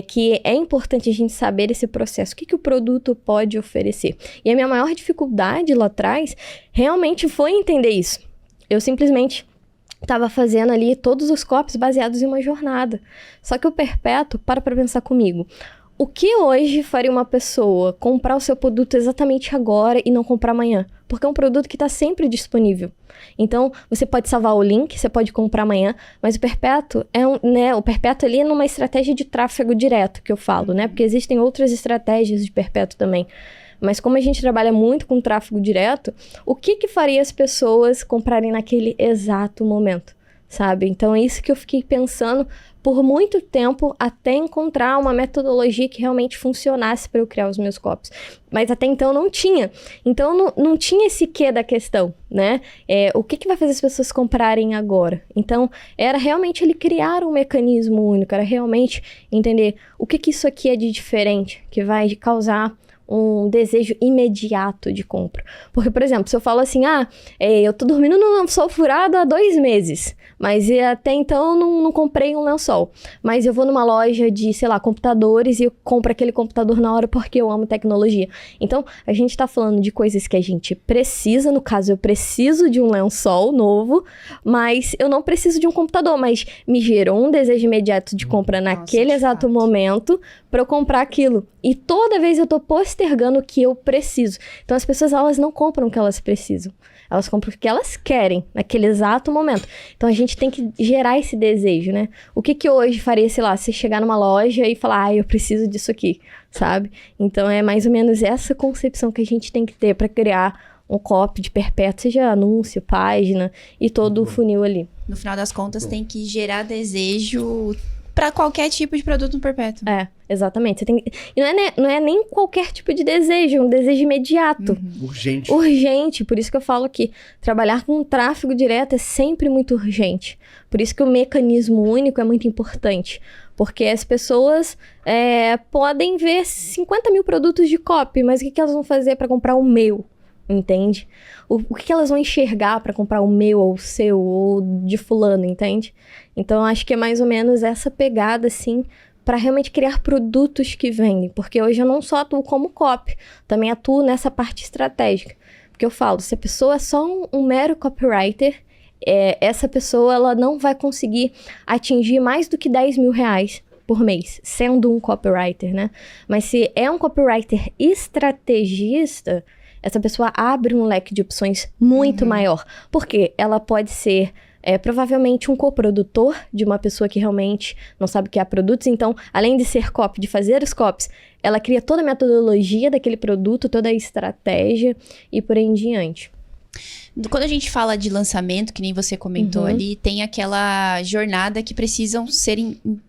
que é importante a gente saber esse processo, o que o produto pode oferecer. E a minha maior dificuldade lá atrás realmente foi entender isso. Eu simplesmente estava fazendo ali todos os copies baseados em uma jornada. Só que o perpétuo, para pensar comigo. O que hoje faria uma pessoa comprar o seu produto exatamente agora e não comprar amanhã? Porque é um produto que está sempre disponível. Então, você pode salvar o link, você pode comprar amanhã, mas o perpétuo o perpétuo ali é numa estratégia de tráfego direto, que eu falo, né? Porque existem outras estratégias de perpétuo também. Mas como a gente trabalha muito com tráfego direto, o que faria as pessoas comprarem naquele exato momento, sabe? Então é isso que eu fiquei pensando por muito tempo até encontrar uma metodologia que realmente funcionasse para eu criar os meus copies. Mas até então não tinha. Então não tinha esse quê da questão, né? O que vai fazer as pessoas comprarem agora? Então era realmente ele criar um mecanismo único, era realmente entender o que isso aqui é de diferente, que vai causar um desejo imediato de compra. Porque, por exemplo, se eu falo assim, eu tô dormindo num lençol furado há 2 meses, mas até então eu não comprei um lençol. Mas eu vou numa loja de, sei lá, computadores e eu compro aquele computador na hora porque eu amo tecnologia. Então, a gente tá falando de coisas que a gente precisa, no caso, eu preciso de um lençol novo, mas eu não preciso de um computador, mas me gerou um desejo imediato de compra naquele exato momento para eu comprar aquilo. E toda vez eu tô postergando o que eu preciso. Então, as pessoas, elas não compram o que elas precisam. Elas compram o que elas querem, naquele exato momento. Então, a gente tem que gerar esse desejo, né? O que hoje faria, sei lá, você chegar numa loja e falar, eu preciso disso aqui, sabe? Então, é mais ou menos essa concepção que a gente tem que ter para criar um copy de perpétuo, seja anúncio, página e todo o funil ali. No final das contas, tem que gerar desejo para qualquer tipo de produto no perpétuo. Exatamente. Você tem... E não é nem qualquer tipo de desejo, é um desejo imediato. Urgente. Urgente. Por isso que eu falo que trabalhar com tráfego direto é sempre muito urgente. Por isso que o mecanismo único é muito importante. Porque as pessoas podem ver 50 mil produtos de copy, mas o que elas vão fazer para comprar o meu? Entende? O que elas vão enxergar para comprar o meu, ou o seu, ou de fulano, entende? Então, eu acho que é mais ou menos essa pegada, assim, para realmente criar produtos que vendem. Porque hoje eu não só atuo como copy, também atuo nessa parte estratégica. Porque eu falo, se a pessoa é só um mero copywriter, essa pessoa ela não vai conseguir atingir mais do que 10 mil reais por mês, sendo um copywriter, né? Mas se é um copywriter estrategista, essa pessoa abre um leque de opções muito maior. Porque ela pode ser provavelmente um coprodutor de uma pessoa que realmente não sabe o que é produtos. Então, além de ser copy, de fazer os copies, ela cria toda a metodologia daquele produto, toda a estratégia e por aí em diante. Quando a gente fala de lançamento, que nem você comentou ali, tem aquela jornada que precisam ser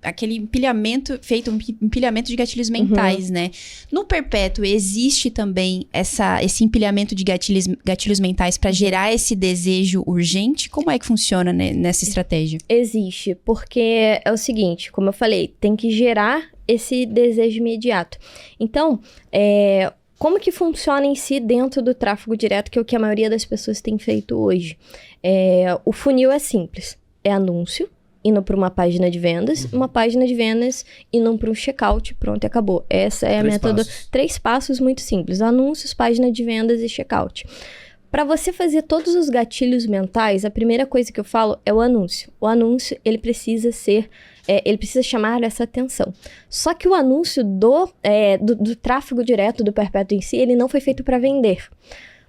aquele empilhamento, feito um empilhamento de gatilhos mentais, né? No perpétuo, existe também esse empilhamento de gatilhos mentais para gerar esse desejo urgente? Como é que funciona, né, nessa estratégia? Existe, porque é o seguinte, como eu falei, tem que gerar esse desejo imediato. Então, como que funciona em si dentro do tráfego direto, que é o que a maioria das pessoas tem feito hoje? O funil é simples. É anúncio, indo para uma página de vendas, uma página de vendas, indo para um checkout, pronto, e acabou. Essa é a método. 3 passos muito simples. Anúncios, página de vendas e checkout. Para você fazer todos os gatilhos mentais, a primeira coisa que eu falo é o anúncio. O anúncio, ele precisa chamar essa atenção. Só que o anúncio do tráfego direto do perpétuo em si, ele não foi feito para vender.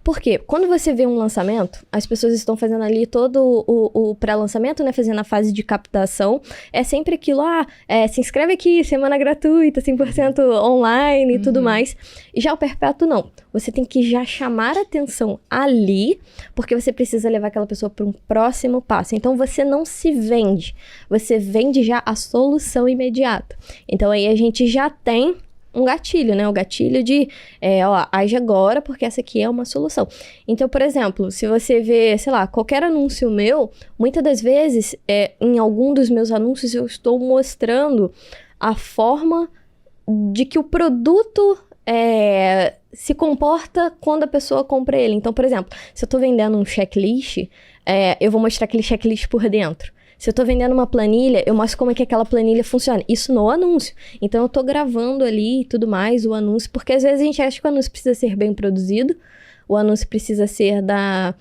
Por quê? Quando você vê um lançamento, as pessoas estão fazendo ali todo o pré-lançamento, né? Fazendo a fase de captação. É sempre aquilo, se inscreve aqui, semana gratuita, 100% online e tudo mais. E já o perpétuo, não. Você tem que já chamar a atenção ali, porque você precisa levar aquela pessoa para um próximo passo. Então, você não se vende. Você vende já a solução imediata. Então, aí a gente já tem um gatilho, né? O gatilho de, age agora, porque essa aqui é uma solução. Então, por exemplo, se você vê, sei lá, qualquer anúncio meu, muitas das vezes, em algum dos meus anúncios, eu estou mostrando a forma de que o produto se comporta quando a pessoa compra ele. Então, por exemplo, se eu tô vendendo um checklist, eu vou mostrar aquele checklist por dentro. Se eu tô vendendo uma planilha, eu mostro como é que aquela planilha funciona. Isso no anúncio. Então, eu tô gravando ali e tudo mais, o anúncio, porque às vezes a gente acha que o anúncio precisa ser bem produzido, o anúncio precisa ser da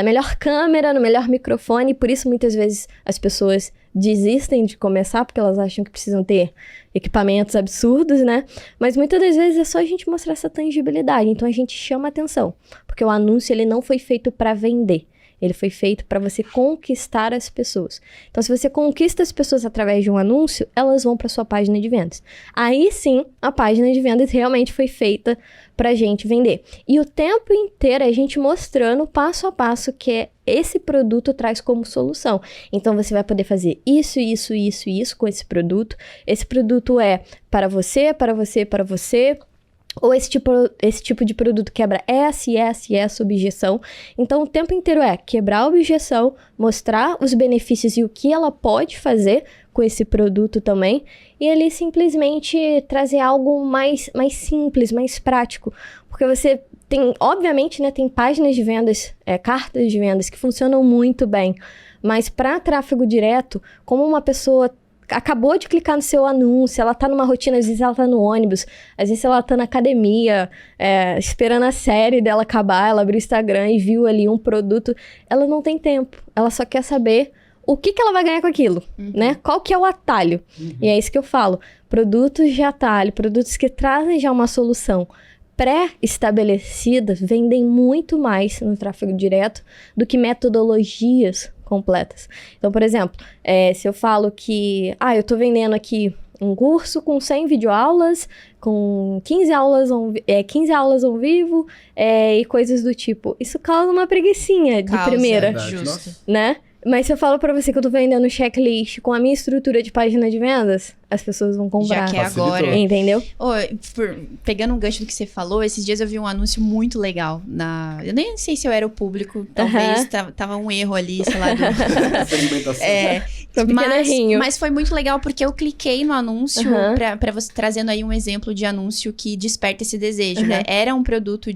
melhor câmera, no melhor microfone, por isso muitas vezes as pessoas desistem de começar, porque elas acham que precisam ter equipamentos absurdos, né? Mas muitas das vezes é só a gente mostrar essa tangibilidade, então a gente chama atenção, porque o anúncio ele não foi feito para vender. Ele foi feito para você conquistar as pessoas. Então, se você conquista as pessoas através de um anúncio, elas vão para sua página de vendas. Aí sim, a página de vendas realmente foi feita para a gente vender. E o tempo inteiro a gente mostrando passo a passo que esse produto traz como solução. Então, você vai poder fazer isso, isso, isso, isso com esse produto. Esse produto é para você, para você, para você. Ou esse tipo de produto quebra essa objeção. Então, o tempo inteiro quebrar a objeção, mostrar os benefícios e o que ela pode fazer com esse produto também. E ali simplesmente trazer algo mais simples, mais prático. Porque você tem, obviamente, né, tem páginas de vendas, cartas de vendas que funcionam muito bem. Mas para tráfego direto, como uma pessoa acabou de clicar no seu anúncio, ela tá numa rotina, às vezes ela tá no ônibus, às vezes ela tá na academia, esperando a série dela acabar, ela abriu o Instagram e viu ali um produto, ela não tem tempo, ela só quer saber o que ela vai ganhar com aquilo, né? Qual que é o atalho? E é isso que eu falo, produtos de atalho, produtos que trazem já uma solução pré-estabelecida, vendem muito mais no tráfego direto do que metodologias completas. Então, por exemplo, se eu falo que, eu tô vendendo aqui um curso com 100 videoaulas, com 15 aulas ao vivo, e coisas do tipo, isso causa uma preguicinha de primeira, justo. né? Mas se eu falo pra você que eu tô vendendo um checklist com a minha estrutura de página de vendas, as pessoas vão comprar. Já que é agora. Entendeu? Pegando um gancho do que você falou, esses dias eu vi um anúncio muito legal eu nem sei se eu era o público, talvez tava um erro ali, sei lá. Mas foi muito legal porque eu cliquei no anúncio pra você, trazendo aí um exemplo de anúncio que desperta esse desejo, né? Era um produto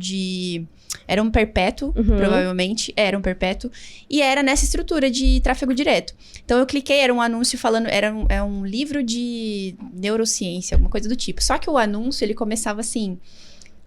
era um perpétuo, provavelmente. Era um perpétuo. E era nessa estrutura de tráfego direto. Então, eu cliquei, era um anúncio falando... Era um livro de neurociência, alguma coisa do tipo. Só que o anúncio, ele começava assim...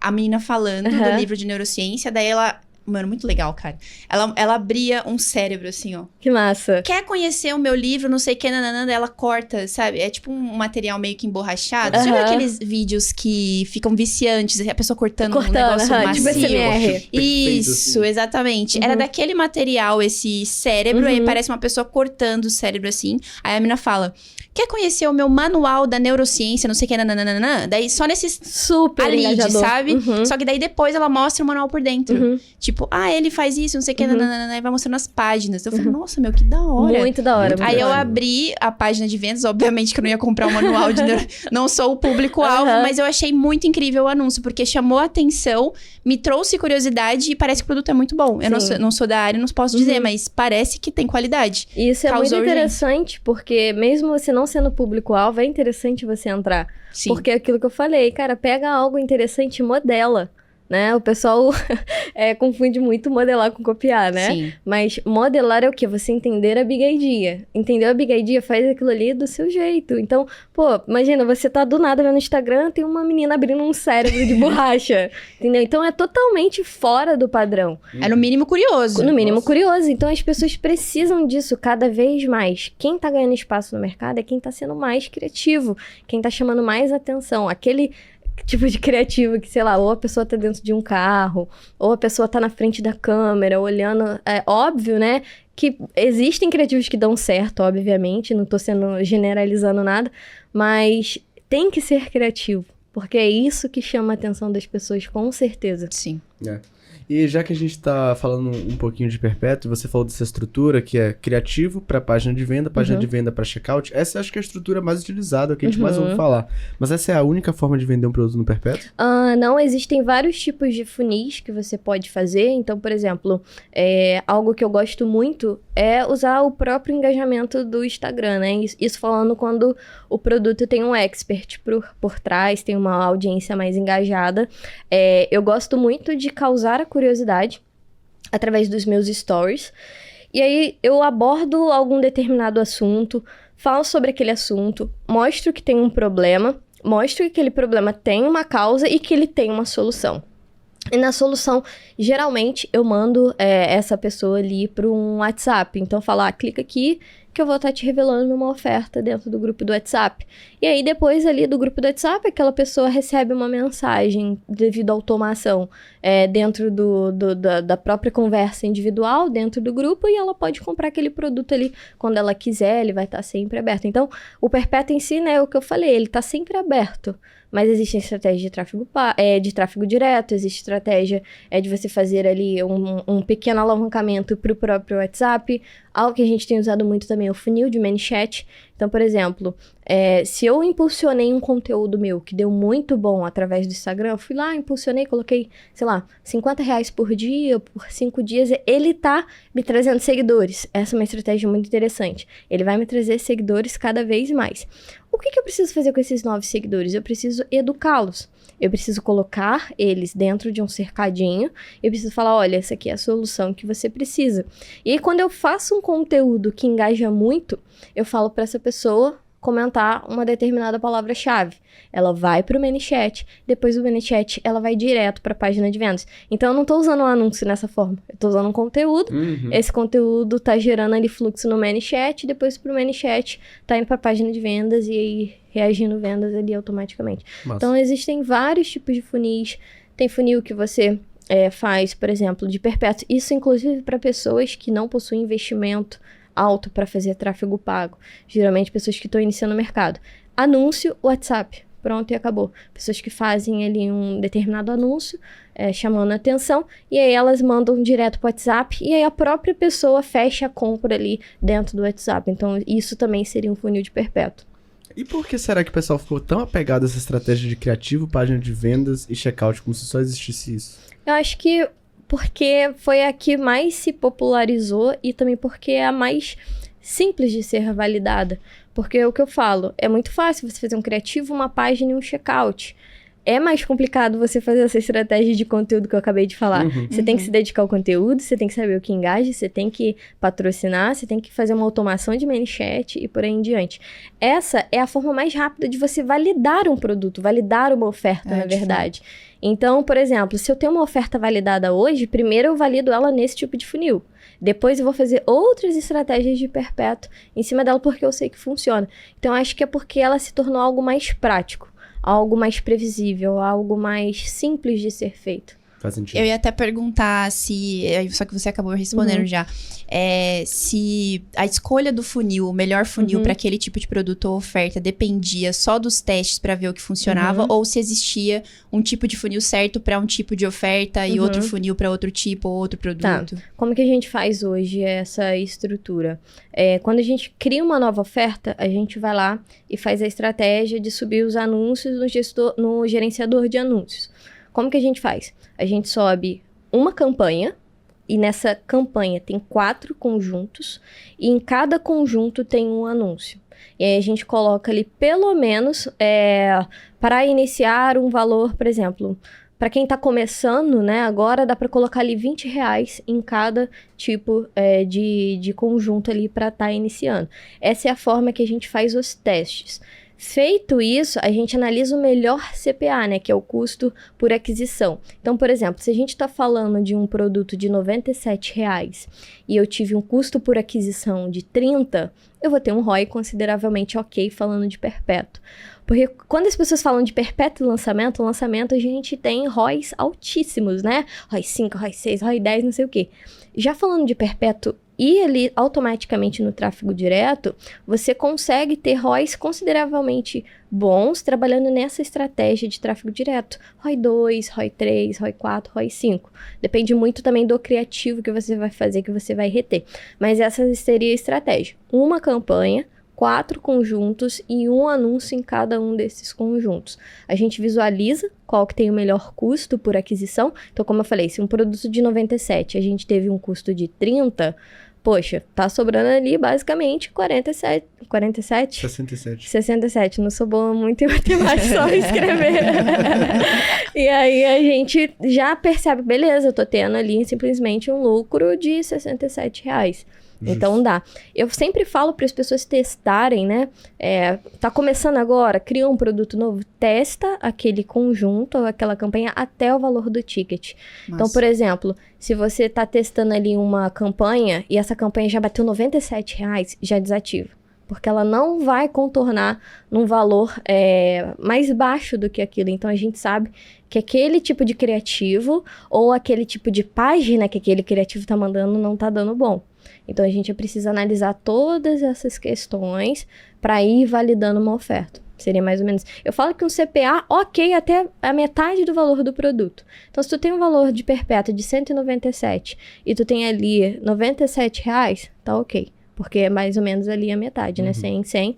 A menina falando do livro de neurociência. Daí, ela... Mano, muito legal, cara. Ela abria um cérebro, assim, ó. Que massa. Quer conhecer o meu livro, não sei o que, nananana, ela corta, sabe? É tipo um material meio que emborrachado. Você já viu aqueles vídeos que ficam viciantes, a pessoa cortando um negócio macio? Tipo SMR. Isso, assim. Exatamente. Era daquele material, esse cérebro, aí parece uma pessoa cortando o cérebro, assim. Aí a menina fala... Quer conhecer o meu manual da neurociência, não sei o que, nananana? Daí só nesses... Super engajador. Sabe? Só que daí depois ela mostra o manual por dentro. Tipo, ele faz isso, não sei o que, nananana, e vai mostrando as páginas. Eu falei, nossa, meu, que da hora. Muito da hora. Aí eu abri a página de vendas, obviamente que eu não ia comprar o manual de não sou o público-alvo, mas eu achei muito incrível o anúncio, porque chamou a atenção, me trouxe curiosidade e parece que o produto é muito bom. Eu não sou da área, não posso dizer, mas parece que tem qualidade. Isso é muito interessante, porque mesmo você não sendo público-alvo, é interessante você entrar. Sim. Porque é aquilo que eu falei, cara, pega algo interessante e modela. Né? O pessoal confunde muito modelar com copiar, né? Sim. Mas modelar é o quê? Você entender a big idea. Entendeu a big idea? Faz aquilo ali do seu jeito. Então, imagina, você tá do nada vendo no Instagram, tem uma menina abrindo um cérebro de borracha. Entendeu? Então, é totalmente fora do padrão. É no mínimo curioso. No mínimo curioso. Então, as pessoas precisam disso cada vez mais. Quem tá ganhando espaço no mercado é quem tá sendo mais criativo. Quem tá chamando mais atenção. Aquele... tipo de criativo que, sei lá, ou a pessoa tá dentro de um carro, ou a pessoa tá na frente da câmera, olhando... É óbvio, né, que existem criativos que dão certo, obviamente, não tô generalizando nada, mas tem que ser criativo, porque é isso que chama a atenção das pessoas, com certeza. Sim. E já que a gente tá falando um pouquinho de perpétuo, você falou dessa estrutura que é criativo para página de venda para checkout. Essa acho que é a estrutura mais utilizada, que a gente mais ouve falar. Mas essa é a única forma de vender um produto no perpétuo? Não, existem vários tipos de funis que você pode fazer. Então, por exemplo, algo que eu gosto muito é usar o próprio engajamento do Instagram, né? Isso falando quando o produto tem um expert por trás, tem uma audiência mais engajada. Eu gosto muito de causar a curiosidade através dos meus stories. E aí eu abordo algum determinado assunto, falo sobre aquele assunto, mostro que tem um problema, mostro que aquele problema tem uma causa e que ele tem uma solução. E na solução, geralmente, eu mando essa pessoa ali para um WhatsApp. Então, falar, clica aqui que eu vou estar te revelando uma oferta dentro do grupo do WhatsApp. E aí, depois ali do grupo do WhatsApp, aquela pessoa recebe uma mensagem devido à automação dentro da própria conversa individual, dentro do grupo, e ela pode comprar aquele produto ali quando ela quiser, ele vai estar sempre aberto. Então, o Perpétuo em si, né, o que eu falei, ele está sempre aberto. Mas existe estratégia de tráfego direto, existe estratégia de você fazer ali um pequeno alavancamento para o próprio WhatsApp. Algo que a gente tem usado muito também é o funil de ManyChat. Então, por exemplo, se eu impulsionei um conteúdo meu que deu muito bom através do Instagram, eu fui lá, impulsionei, coloquei, sei lá, R$50 por dia, por 5 dias, ele tá me trazendo seguidores. Essa é uma estratégia muito interessante. Ele vai me trazer seguidores cada vez mais. O que eu preciso fazer com esses novos seguidores? Eu preciso educá-los. Eu preciso colocar eles dentro de um cercadinho. Eu preciso falar, olha, essa aqui é a solução que você precisa. E aí, quando eu faço um conteúdo que engaja muito, eu falo para essa pessoa comentar uma determinada palavra-chave. Ela vai para o ManyChat, depois do ManyChat ela vai direto para a página de vendas. Então eu não estou usando um anúncio nessa forma, eu estou usando um conteúdo, esse conteúdo está gerando ali fluxo no ManyChat, depois para o ManyChat está indo para a página de vendas e aí reagindo vendas ali automaticamente. Massa. Então existem vários tipos de funis, tem funil que você faz, por exemplo, de perpétuo, isso inclusive para pessoas que não possuem investimento alto para fazer tráfego pago. Geralmente, pessoas que estão iniciando o mercado. Anúncio, WhatsApp. Pronto, e acabou. Pessoas que fazem ali um determinado anúncio, chamando a atenção, e aí elas mandam direto para o WhatsApp, e aí a própria pessoa fecha a compra ali dentro do WhatsApp. Então, isso também seria um funil de perpétuo. E por que será que o pessoal ficou tão apegado a essa estratégia de criativo, página de vendas e checkout, como se só existisse isso? Eu acho que porque foi a que mais se popularizou e também porque é a mais simples de ser validada. Porque o que eu falo, é muito fácil você fazer um criativo, uma página e um checkout. É mais complicado você fazer essa estratégia de conteúdo que eu acabei de falar. Você tem que se dedicar ao conteúdo, você tem que saber o que engaja, você tem que patrocinar, você tem que fazer uma automação de ManyChat e por aí em diante. Essa é a forma mais rápida de você validar um produto, validar uma oferta, na verdade. Então, por exemplo, se eu tenho uma oferta validada hoje, primeiro eu valido ela nesse tipo de funil. Depois eu vou fazer outras estratégias de perpétuo em cima dela porque eu sei que funciona. Então, acho que é porque ela se tornou algo mais prático, algo mais previsível, algo mais simples de ser feito. Faz sentido. Eu ia até perguntar se... Só que você acabou respondendo já. Se a escolha do funil, o melhor funil para aquele tipo de produto ou oferta, dependia só dos testes para ver o que funcionava, ou se existia um tipo de funil certo para um tipo de oferta e outro funil para outro tipo ou outro produto. Tá. Como que a gente faz hoje essa estrutura? Quando a gente cria uma nova oferta, a gente vai lá e faz a estratégia de subir os anúncios no gerenciador de anúncios. Como que a gente faz? A gente sobe uma campanha, e nessa campanha tem 4 conjuntos, e em cada conjunto tem um anúncio. E aí a gente coloca ali, pelo menos, para iniciar um valor, por exemplo, para quem está começando, né, agora dá para colocar ali R$20 em cada tipo de conjunto ali para estar iniciando. Essa é a forma que a gente faz os testes. Feito isso, a gente analisa o melhor CPA, né, que é o custo por aquisição. Então, por exemplo, se a gente está falando de um produto de R$97 e eu tive um custo por aquisição de 30, eu vou ter um ROI consideravelmente ok falando de perpétuo. Porque quando as pessoas falam de perpétuo lançamento, a gente tem ROIs altíssimos, né? ROI 5, ROI 6, ROI 10, não sei o quê. Já falando de perpétuo e ali automaticamente no tráfego direto, você consegue ter ROIs consideravelmente bons trabalhando nessa estratégia de tráfego direto. ROI 2, ROI 3, ROI 4, ROI 5. Depende muito também do criativo que você vai fazer, que você vai reter. Mas essa seria a estratégia. Uma campanha, 4 conjuntos e um anúncio em cada um desses conjuntos. A gente visualiza qual que tem o melhor custo por aquisição. Então, como eu falei, se um produto de 97 a gente teve um custo de 30, poxa, tá sobrando ali basicamente 47? 67. Não sou boa muito em matemática, só escrever. E aí a gente já percebe, beleza, eu tô tendo ali simplesmente um lucro de R$67. Então dá. Eu sempre falo para as pessoas testarem, né? Tá começando agora, cria um produto novo, testa aquele conjunto, aquela campanha até o valor do ticket. Nossa. Então, por exemplo, se você tá testando ali uma campanha e essa campanha já bateu R$97, já desativa. Porque ela não vai contornar num valor mais baixo do que aquilo. Então, a gente sabe que aquele tipo de criativo ou aquele tipo de página que aquele criativo tá mandando não tá dando bom. Então, a gente precisa analisar todas essas questões para ir validando uma oferta. Seria mais ou menos... Eu falo que um CPA, ok, até a metade do valor do produto. Então, se tu tem um valor de perpétuo de 197 e tu tem ali R$97, tá ok. Porque é mais ou menos ali a metade, né? 100, 100.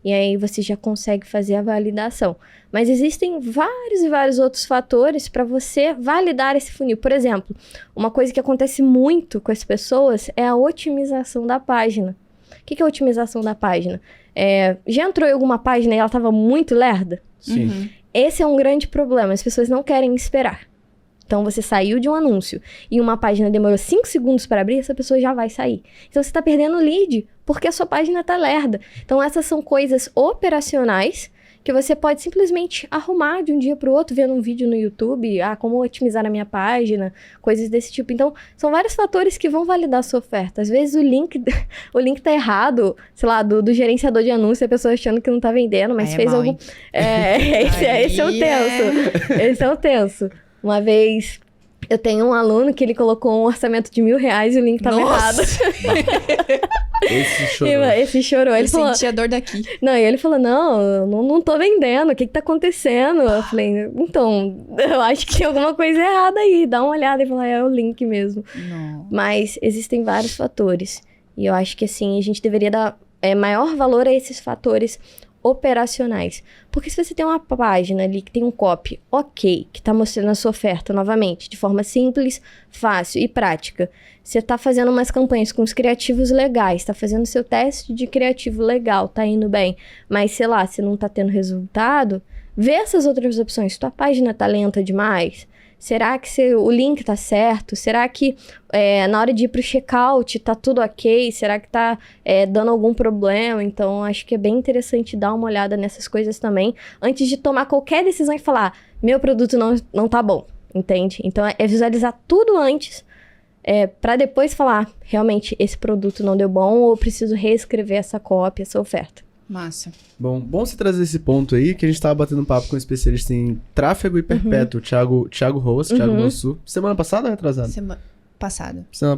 E aí você já consegue fazer a validação. Mas existem vários e vários outros fatores para você validar esse funil. Por exemplo, uma coisa que acontece muito com as pessoas é a otimização da página. O que é a otimização da página? Já entrou em alguma página e ela estava muito lerda? Sim. Uhum. Esse é um grande problema. As pessoas não querem esperar. Então, você saiu de um anúncio e uma página demorou 5 segundos para abrir, essa pessoa já vai sair. Então, você está perdendo lead porque a sua página está lerda. Então, essas são coisas operacionais que você pode simplesmente arrumar de um dia para o outro, vendo um vídeo no YouTube, como otimizar a minha página, coisas desse tipo. Então, são vários fatores que vão validar a sua oferta. Às vezes, o link tá errado, sei lá, do gerenciador de anúncio, a pessoa achando que não tá vendendo, mas fez algum... Esse é o tenso. Esse é o tenso. Uma vez, eu tenho um aluno que ele colocou um orçamento de R$1.000 e o link tava errado. Esse chorou. Ele falou, senti a dor daqui. Não, e ele falou, não tô vendendo, o que tá acontecendo? Eu falei, então, eu acho que tem alguma coisa errada aí, dá uma olhada. E falou, é o link mesmo. Não. Mas existem vários fatores. E eu acho que, assim, a gente deveria dar maior valor a esses fatores operacionais. Porque se você tem uma página ali que tem um copy ok, que tá mostrando a sua oferta novamente, de forma simples, fácil e prática, você tá fazendo umas campanhas com os criativos legais, tá fazendo seu teste de criativo legal, tá indo bem, mas sei lá, você não tá tendo resultado, vê essas outras opções. Tua página tá lenta demais? Será que o link tá certo? Será que na hora de ir pro checkout tá tudo ok? Será que tá dando algum problema? Então, acho que é bem interessante dar uma olhada nessas coisas também, antes de tomar qualquer decisão e falar, meu produto não tá bom, entende? Então, é visualizar tudo antes, para depois falar, realmente, esse produto não deu bom ou eu preciso reescrever essa cópia, essa oferta. Massa. Bom você trazer esse ponto aí, que a gente tava batendo um papo com um especialista em tráfego e perpétuo, Thiago Roas, Thiago Mansu. Semana passada ou retrasada? Semana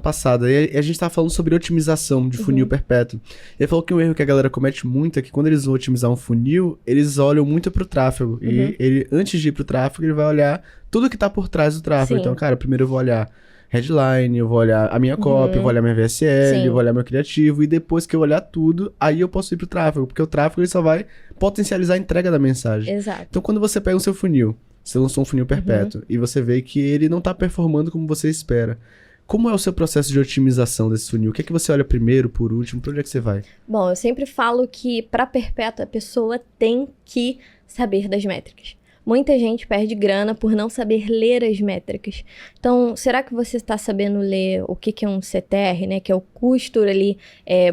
passada. E a gente tava falando sobre otimização de funil perpétuo. Ele falou que um erro que a galera comete muito é que quando eles vão otimizar um funil, eles olham muito pro tráfego. E ele, antes de ir pro tráfego, ele vai olhar tudo que tá por trás do tráfego. Sim. Então, cara, primeiro eu vou olhar headline, eu vou olhar a minha copy, eu vou olhar minha VSL, eu vou olhar meu criativo, e depois que eu olhar tudo, aí eu posso ir pro tráfego, porque o tráfego ele só vai potencializar a entrega da mensagem. Exato. Então, quando você pega o seu funil, você lançou um funil perpétuo, e você vê que ele não tá performando como você espera, como é o seu processo de otimização desse funil? O que é que você olha primeiro, por último, pra onde é que você vai? Bom, eu sempre falo que pra perpétuo a pessoa tem que saber das métricas. Muita gente perde grana por não saber ler as métricas. Então, será que você está sabendo ler o que é um CTR, né? Que é o custo ali,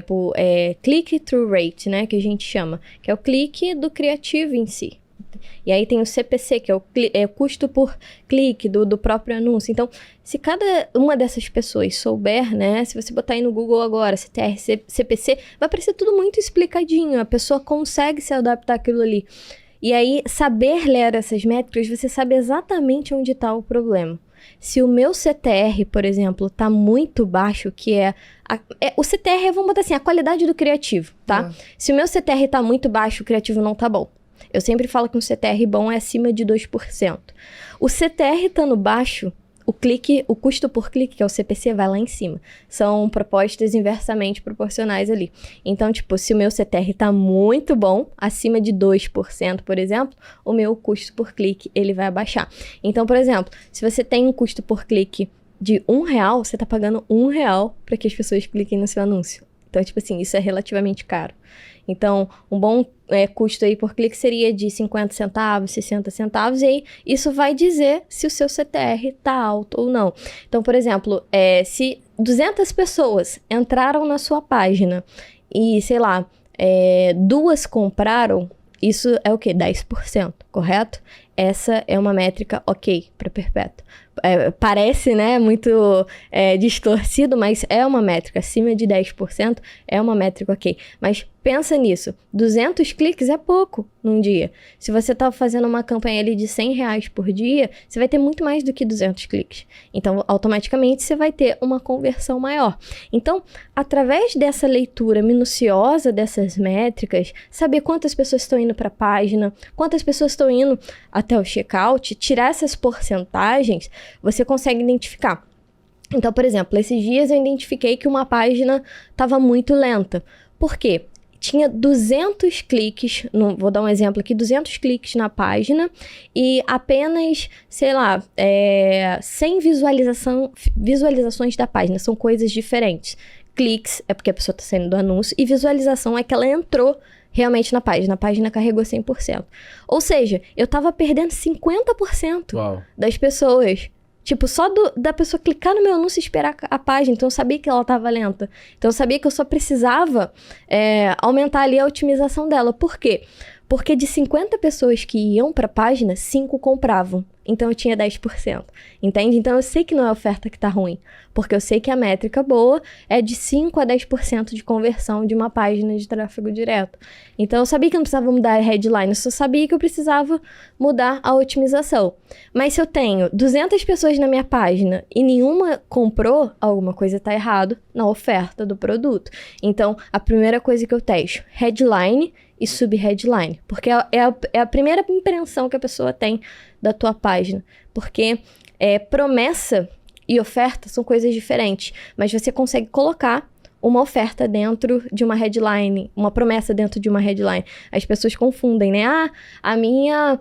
por click-through rate, né? Que a gente chama. Que é o clique do criativo em si. E aí tem o CPC, que é o custo por clique do próprio anúncio. Então, se cada uma dessas pessoas souber, né? Se você botar aí no Google agora, CTR, CPC, vai aparecer tudo muito explicadinho. A pessoa consegue se adaptar àquilo ali. E aí, saber ler essas métricas, você sabe exatamente onde está o problema. Se o meu CTR, por exemplo, está muito baixo, que o CTR, vamos botar assim, a qualidade do criativo, tá? Se o meu CTR está muito baixo, o criativo não tá bom. Eu sempre falo que um CTR bom é acima de 2%. O CTR estando baixo, o custo por clique, que é o CPC, vai lá em cima. São propostas inversamente proporcionais ali. Então, tipo, se o meu CTR tá muito bom, acima de 2%, por exemplo, o meu custo por clique, ele vai abaixar. Então, por exemplo, se você tem um custo por clique de R$1, você tá pagando R$1 para que as pessoas cliquem no seu anúncio. Então, tipo assim, isso é relativamente caro. Então, um bom custo aí por clique seria de 50 centavos, 60 centavos, e aí isso vai dizer se o seu CTR tá alto ou não. Então, por exemplo, se 200 pessoas entraram na sua página e, sei lá, 2 compraram, isso é o quê? 10%, correto? Essa é uma métrica ok para Perpétua. Parece, né, muito distorcido, mas é uma métrica. Acima de 10% é uma métrica ok. Mas pensa nisso, 200 cliques é pouco num dia. Se você tá fazendo uma campanha ali de R$100 por dia, você vai ter muito mais do que 200 cliques. Então, automaticamente, você vai ter uma conversão maior. Então, através dessa leitura minuciosa dessas métricas, saber quantas pessoas estão indo para a página, quantas pessoas estão indo até o checkout, tirar essas porcentagens, você consegue identificar. Então, por exemplo, esses dias eu identifiquei que uma página estava muito lenta. Por quê? Tinha 200 cliques, vou dar um exemplo aqui, 200 cliques na página e apenas, sei lá, 100 visualizações da página, são coisas diferentes. Cliques é porque a pessoa está saindo do anúncio e visualização é que ela entrou realmente na página. A página carregou 100%. Ou seja, eu tava perdendo 50% Uau. das pessoas. Tipo, só da pessoa clicar no meu anúncio e esperar a página. Então, eu sabia que ela tava lenta. Então, eu sabia que eu só precisava aumentar ali a otimização dela. Por quê? Porque de 50 pessoas que iam pra página, 5 compravam. Então, eu tinha 10%. Entende? Então, eu sei que não é a oferta que tá ruim. Porque eu sei que a métrica boa é de 5 a 10% de conversão de uma página de tráfego direto. Então, eu sabia que eu não precisava mudar a headline. Eu só sabia que eu precisava mudar a otimização. Mas se eu tenho 200 pessoas na minha página e nenhuma comprou, alguma coisa tá errado na oferta do produto. Então, a primeira coisa que eu testo, headline e sub-headline. Porque é a primeira impressão que a pessoa tem da tua página. Porque promessa e oferta são coisas diferentes. Mas você consegue colocar uma oferta dentro de uma headline, uma promessa dentro de uma headline. As pessoas confundem, né? A minha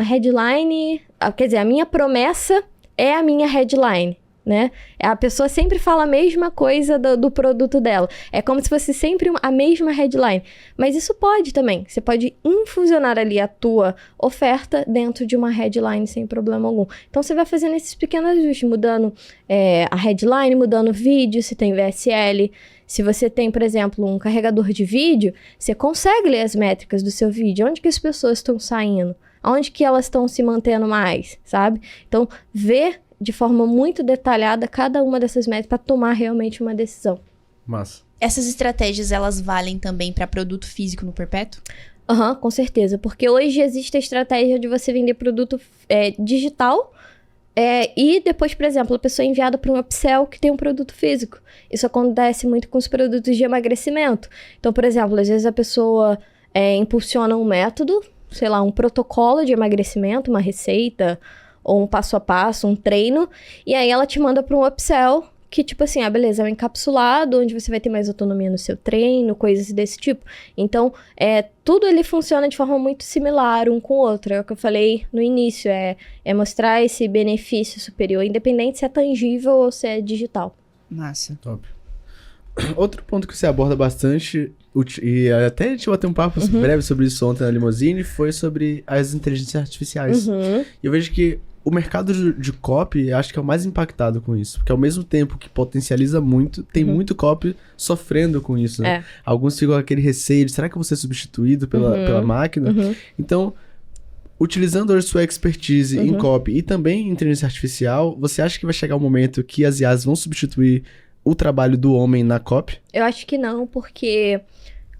headline... Quer dizer, a minha promessa é a minha headline. Né? A pessoa sempre fala a mesma coisa do produto dela. É como se fosse sempre a mesma headline. Mas isso pode também. Você pode infusionar ali a tua oferta dentro de uma headline sem problema algum. Então, você vai fazendo esses pequenos ajustes, mudando a headline, mudando o vídeo, se tem VSL. Se você tem, por exemplo, um carregador de vídeo, você consegue ler as métricas do seu vídeo. Onde que as pessoas estão saindo? Onde que elas estão se mantendo mais, sabe? Então, ver de forma muito detalhada cada uma dessas métricas para tomar realmente uma decisão. Massa. Essas estratégias, elas valem também para produto físico no Perpétuo? Com certeza. Porque hoje existe a estratégia de você vender produto digital e depois, por exemplo, a pessoa é enviada para um upsell que tem um produto físico. Isso acontece muito com os produtos de emagrecimento. Então, por exemplo, às vezes a pessoa impulsiona um método, sei lá, um protocolo de emagrecimento, uma receita, ou um passo a passo, um treino, e aí ela te manda para um upsell que, tipo assim, beleza, é um encapsulado, onde você vai ter mais autonomia no seu treino, coisas desse tipo. Então, tudo ele funciona de forma muito similar um com o outro. É o que eu falei no início, é mostrar esse benefício superior, independente se é tangível ou se é digital. Massa. Top. Outro ponto que você aborda bastante, e até a gente bateu um papo breve sobre isso ontem na Limousine, foi sobre as inteligências artificiais. E eu vejo que o mercado de copy, acho que é o mais impactado com isso. Porque ao mesmo tempo que potencializa muito, tem muito copy sofrendo com isso, né? Alguns ficam com aquele receio de, será que eu vou ser substituído pela máquina? Então, utilizando a sua expertise em copy e também em inteligência artificial, você acha que vai chegar um momento que as IAs vão substituir o trabalho do homem na copy? Eu acho que não, porque,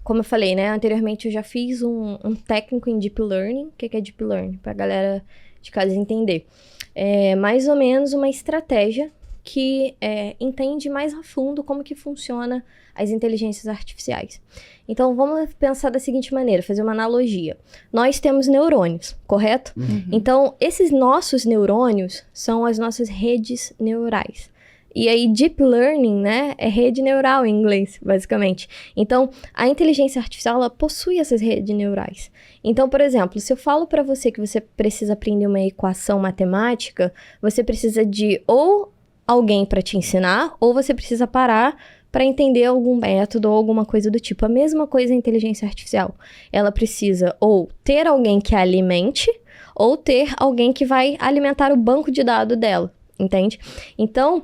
como eu falei, né, anteriormente eu já fiz um técnico em Deep Learning. O que é Deep Learning? Pra galera de casa entender. É mais ou menos uma estratégia que entende mais a fundo como que funciona as inteligências artificiais. Então, vamos pensar da seguinte maneira, fazer uma analogia. Nós temos neurônios, correto? Então, esses nossos neurônios são as nossas redes neurais. E aí, Deep Learning, né, é rede neural em inglês, basicamente. Então, a inteligência artificial, ela possui essas redes neurais. Então, por exemplo, se eu falo para você que você precisa aprender uma equação matemática, você precisa de ou alguém para te ensinar, ou você precisa parar para entender algum método ou alguma coisa do tipo. A mesma coisa a inteligência artificial. Ela precisa ou ter alguém que a alimente, ou ter alguém que vai alimentar o banco de dados dela. Entende? Então,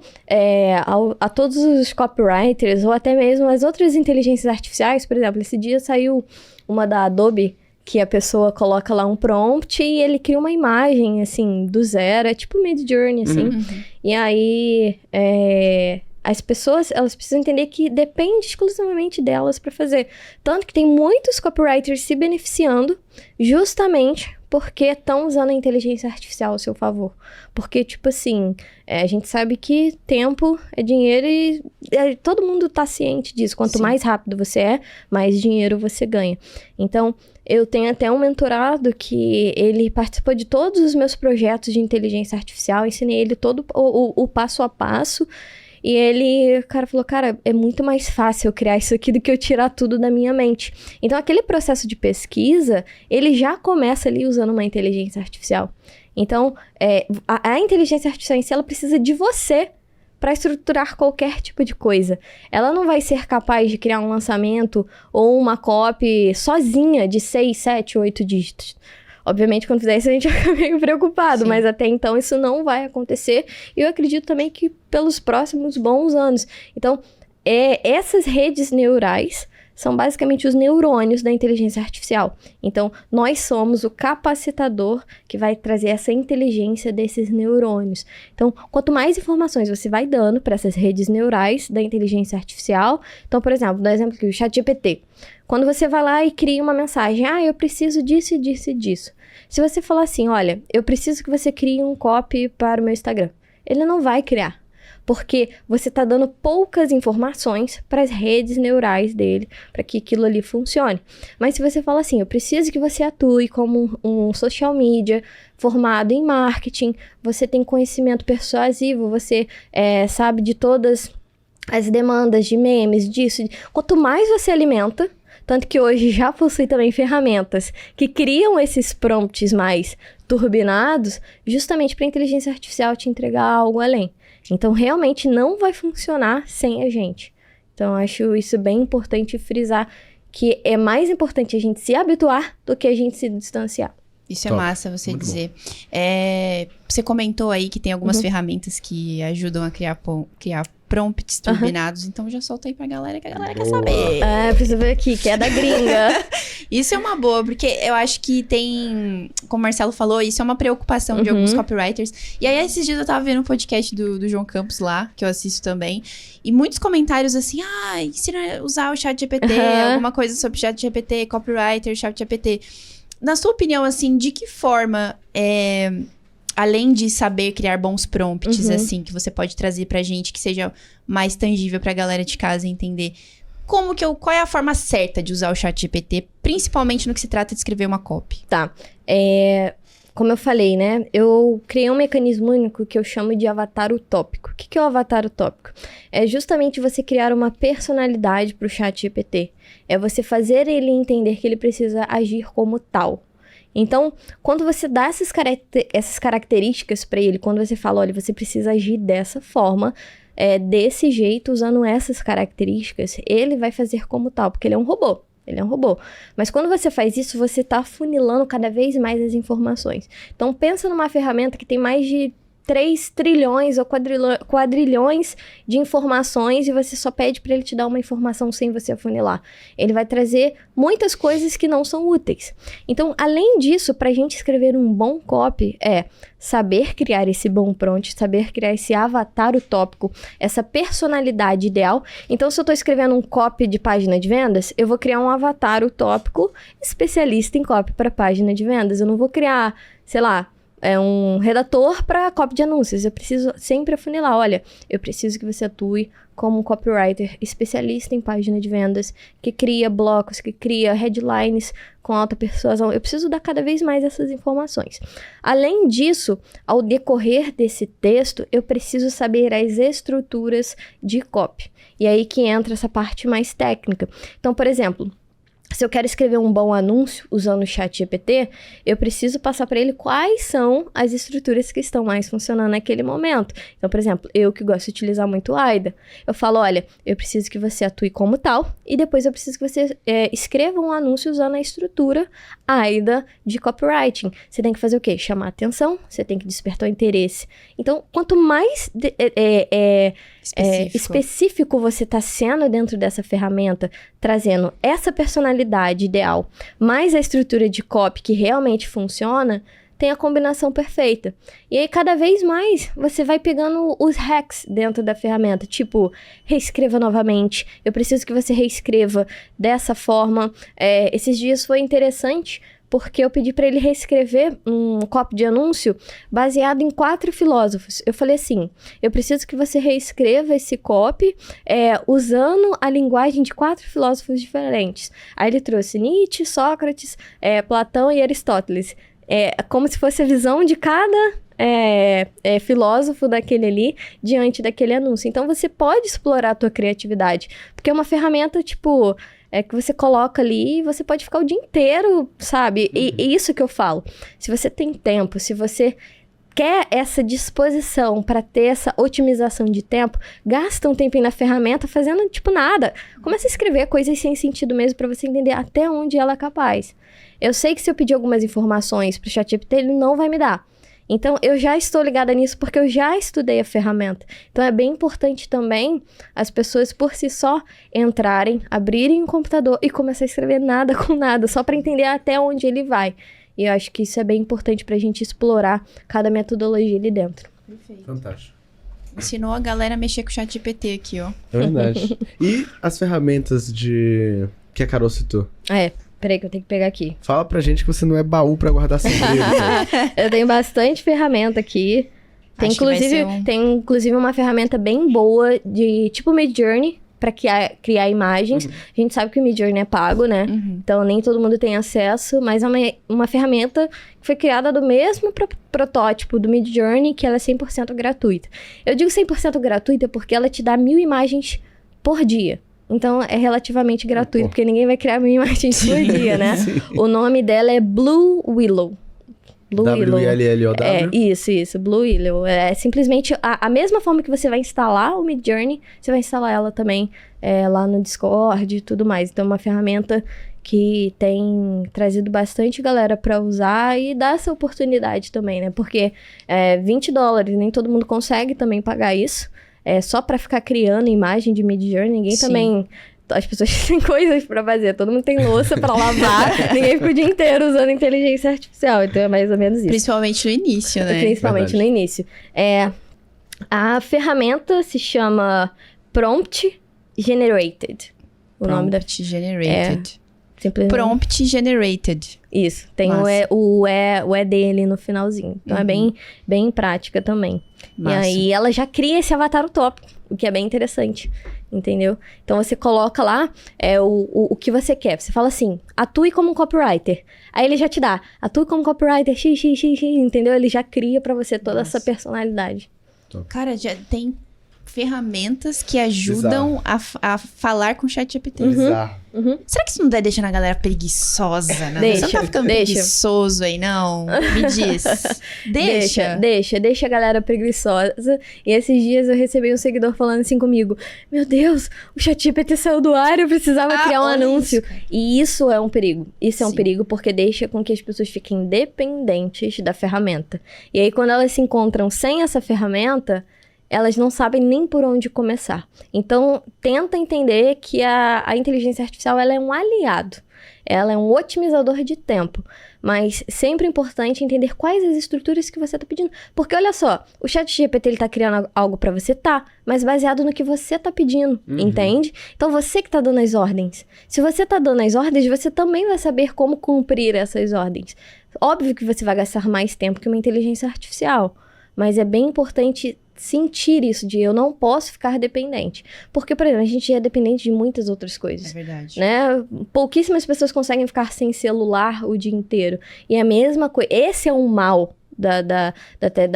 a todos os copywriters, ou até mesmo as outras inteligências artificiais, por exemplo, esse dia saiu uma da Adobe, que a pessoa coloca lá um prompt e ele cria uma imagem, assim, do zero, é tipo Midjourney, assim. E aí, as pessoas, elas precisam entender que depende exclusivamente delas para fazer. Tanto que tem muitos copywriters se beneficiando justamente porque estão usando a inteligência artificial ao seu favor. Porque, tipo assim, a gente sabe que tempo é dinheiro e todo mundo tá ciente disso. Quanto mais rápido você é, mais dinheiro você ganha. Então, eu tenho até um mentorado que ele participou de todos os meus projetos de inteligência artificial, ensinei ele todo o passo a passo. E o cara falou, cara, é muito mais fácil eu criar isso aqui do que eu tirar tudo da minha mente. Então, aquele processo de pesquisa, ele já começa ali usando uma inteligência artificial. Então, a inteligência artificial em si, ela precisa de você para estruturar qualquer tipo de coisa. Ela não vai ser capaz de criar um lançamento ou uma copy sozinha de 6, 7, 8 dígitos. Obviamente, quando fizer isso, a gente fica meio preocupado, mas até então isso não vai acontecer. E eu acredito também que pelos próximos bons anos. Então, essas redes neurais são basicamente os neurônios da inteligência artificial. Então, nós somos o capacitador que vai trazer essa inteligência desses neurônios. Então, quanto mais informações você vai dando para essas redes neurais da inteligência artificial... Então, por exemplo, dá um exemplo aqui, o ChatGPT. Quando você vai lá e cria uma mensagem, eu preciso disso, disso e disso. Se você falar assim, olha, eu preciso que você crie um copy para o meu Instagram. Ele não vai criar. Porque você está dando poucas informações para as redes neurais dele, para que aquilo ali funcione. Mas se você fala assim, eu preciso que você atue como um social media formado em marketing, você tem conhecimento persuasivo, você sabe de todas as demandas de memes, disso. Quanto mais você alimenta, tanto que hoje já possui também ferramentas que criam esses prompts mais turbinados, justamente para a inteligência artificial te entregar algo além. Então, realmente não vai funcionar sem a gente. Então, acho isso bem importante frisar, que é mais importante a gente se habituar do que a gente se distanciar. Isso é massa você dizer. Você comentou aí que tem algumas ferramentas que ajudam a criar prompts turbinados, então já solta aí pra galera que a galera quer saber. Precisa ver aqui, que é da gringa. Isso é uma boa, porque eu acho que tem, como o Marcelo falou, isso é uma preocupação de alguns copywriters. E aí, esses dias eu tava vendo um podcast do João Campos lá, que eu assisto também, e muitos comentários assim, ensina a usar o ChatGPT, alguma coisa sobre ChatGPT, copywriter, ChatGPT. Na sua opinião, assim, de que forma, além de saber criar bons prompts, assim, que você pode trazer pra gente, que seja mais tangível pra galera de casa entender, qual é a forma certa de usar o ChatGPT, principalmente no que se trata de escrever uma copy? Tá. Como eu falei, né? Eu criei um mecanismo único que eu chamo de avatar utópico. O que é o avatar utópico? É justamente você criar uma personalidade para o ChatGPT. É você fazer ele entender que ele precisa agir como tal. Então, quando você dá essas características para ele, quando você fala, olha, você precisa agir dessa forma, desse jeito, usando essas características, ele vai fazer como tal, porque ele é um robô. Ele é um robô. Mas quando você faz isso, você está afunilando cada vez mais as informações. Então, pensa numa ferramenta que tem mais de 3 trilhões ou quadrilhões de informações e você só pede para ele te dar uma informação sem você afunilar. Ele vai trazer muitas coisas que não são úteis. Então, além disso, para a gente escrever um bom copy, saber criar esse bom prompt, saber criar esse avatar utópico, essa personalidade ideal. Então, se eu estou escrevendo um copy de página de vendas, eu vou criar um avatar utópico especialista em copy para página de vendas. Eu não vou criar, sei lá, um redator para copy de anúncios. Eu preciso sempre afunilar. Olha, eu preciso que você atue como um copywriter especialista em página de vendas, que cria blocos, que cria headlines com alta persuasão. Eu preciso dar cada vez mais essas informações. Além disso, ao decorrer desse texto, eu preciso saber as estruturas de copy. E aí que entra essa parte mais técnica. Então, por exemplo, se eu quero escrever um bom anúncio usando o ChatGPT, eu preciso passar para ele quais são as estruturas que estão mais funcionando naquele momento. Então, por exemplo, eu que gosto de utilizar muito o AIDA, eu falo, olha, eu preciso que você atue como tal, e depois eu preciso que você escreva um anúncio usando a estrutura AIDA de copywriting. Você tem que fazer o quê? Chamar atenção, você tem que despertar o interesse. Então, quanto mais específico você está sendo dentro dessa ferramenta, trazendo essa personalidade ideal, mais a estrutura de copy que realmente funciona, tem a combinação perfeita. E aí, cada vez mais, você vai pegando os hacks dentro da ferramenta. Tipo, reescreva novamente. Eu preciso que você reescreva dessa forma. Esses dias foi interessante, porque eu pedi para ele reescrever um copy de anúncio baseado em 4 filósofos. Eu falei assim, eu preciso que você reescreva esse copy usando a linguagem de 4 filósofos diferentes. Aí ele trouxe Nietzsche, Sócrates, Platão e Aristóteles. Como se fosse a visão de cada filósofo daquele ali diante daquele anúncio. Então, você pode explorar a tua criatividade, porque é uma ferramenta, tipo, que você coloca ali e você pode ficar o dia inteiro, sabe? E isso que eu falo. Se você tem tempo, se você quer essa disposição para ter essa otimização de tempo, gasta um tempinho na ferramenta fazendo, tipo, nada. Começa a escrever coisas sem sentido mesmo para você entender até onde ela é capaz. Eu sei que se eu pedir algumas informações pro ChatGPT, ele não vai me dar. Então, eu já estou ligada nisso porque eu já estudei a ferramenta. Então, é bem importante também as pessoas, por si só, entrarem, abrirem o computador e começar a escrever nada com nada, só para entender até onde ele vai. E eu acho que isso é bem importante para a gente explorar cada metodologia ali dentro. Perfeito. Fantástico. Ensinou a galera a mexer com o ChatGPT aqui, ó. É verdade. E as ferramentas que a Carol citou? Peraí que eu tenho que pegar aqui. Fala pra gente que você não é baú pra guardar segredo. Eu tenho bastante ferramenta aqui. Tem inclusive uma ferramenta bem boa de tipo Midjourney para criar imagens. A gente sabe que o Midjourney é pago, né? Então nem todo mundo tem acesso, mas é uma ferramenta que foi criada do mesmo protótipo do Midjourney, que ela é 100% gratuita. Eu digo 100% gratuita porque ela te dá 1000 imagens por dia. Então, é relativamente gratuito, porque ninguém vai criar 1000 imagens por dia, né? O nome dela é Blue Willow. W-I-L-L-O-W? Isso, Blue Willow. É simplesmente a mesma forma que você vai instalar o Midjourney, você vai instalar ela também lá no Discord e tudo mais. Então, é uma ferramenta que tem trazido bastante galera para usar e dar essa oportunidade também, né? Porque $20, nem todo mundo consegue também pagar isso. Só pra ficar criando imagem de Midjourney, ninguém também... As pessoas têm coisas pra fazer, todo mundo tem louça pra lavar, ninguém fica o dia inteiro usando inteligência artificial, então é mais ou menos isso. Principalmente no início, né? Principalmente no início. A ferramenta se chama Prompt Generated. Prompt Generated. Simplesmente. Prompt Generated. Isso, tem o ED ali no finalzinho. Então é bem prática também. Massa. E aí ela já cria esse avatar utópico, o que é bem interessante, entendeu? Então você coloca lá o que você quer. Você fala assim, atue como um copywriter. Aí ele já te dá, atue como copywriter, entendeu? Ele já cria pra você toda essa personalidade. Cara, já tem ferramentas que ajudam a falar com o ChatGPT. Será que isso não tá deixando a galera preguiçosa, né? Você não tá ficando preguiçoso aí, não? Me diz. Deixa a galera preguiçosa. E esses dias eu recebi um seguidor falando assim comigo, meu Deus, o ChatGPT saiu do ar, eu precisava criar um anúncio. E isso é um perigo. Isso é um perigo porque deixa com que as pessoas fiquem dependentes da ferramenta. E aí quando elas se encontram sem essa ferramenta, elas não sabem nem por onde começar. Então, tenta entender que a inteligência artificial ela é um aliado. Ela é um otimizador de tempo. Mas sempre é importante entender quais as estruturas que você tá pedindo. Porque olha só, o ChatGPT ele tá criando algo pra você, mas baseado no que você tá pedindo, entende? Então você que tá dando as ordens. Se você tá dando as ordens, você também vai saber como cumprir essas ordens. Óbvio que você vai gastar mais tempo que uma inteligência artificial, mas é bem importante sentir isso de eu não posso ficar dependente. Porque, por exemplo, a gente é dependente de muitas outras coisas. É verdade. Né? Pouquíssimas pessoas conseguem ficar sem celular o dia inteiro. E é a mesma coisa. Esse é um mal da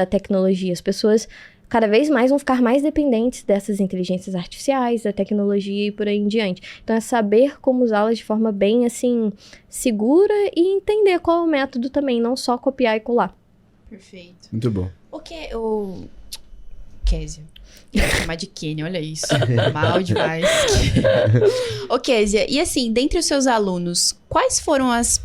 tecnologia. As pessoas cada vez mais vão ficar mais dependentes dessas inteligências artificiais, da tecnologia e por aí em diante. Então é saber como usá-las de forma bem, assim, segura e entender qual é o método também, não só copiar e colar. Perfeito. Muito bom. Kézia. Vou chamar de Kenny, olha isso. Mal demais. Ô, Kézia, e assim, dentre os seus alunos, quais foram as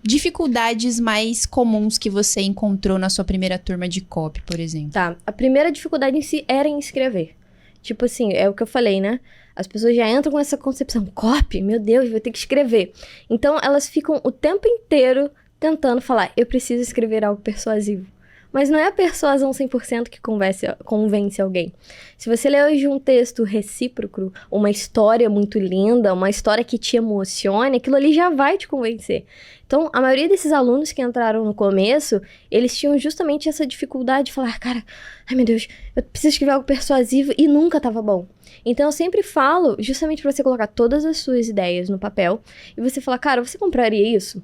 dificuldades mais comuns que você encontrou na sua primeira turma de copy, por exemplo? Tá, a primeira dificuldade em si era em escrever. Tipo assim, é o que eu falei, né? As pessoas já entram com essa concepção, copy, meu Deus, vou ter que escrever. Então, elas ficam o tempo inteiro tentando falar, eu preciso escrever algo persuasivo. Mas não é a persuasão 100% que convence alguém. Se você lê hoje um texto recíproco, uma história muito linda, uma história que te emocione, aquilo ali já vai te convencer. Então, a maioria desses alunos que entraram no começo, eles tinham justamente essa dificuldade de falar, cara, ai meu Deus, eu preciso escrever algo persuasivo e nunca estava bom. Então, eu sempre falo justamente para você colocar todas as suas ideias no papel e você falar, cara, você compraria isso?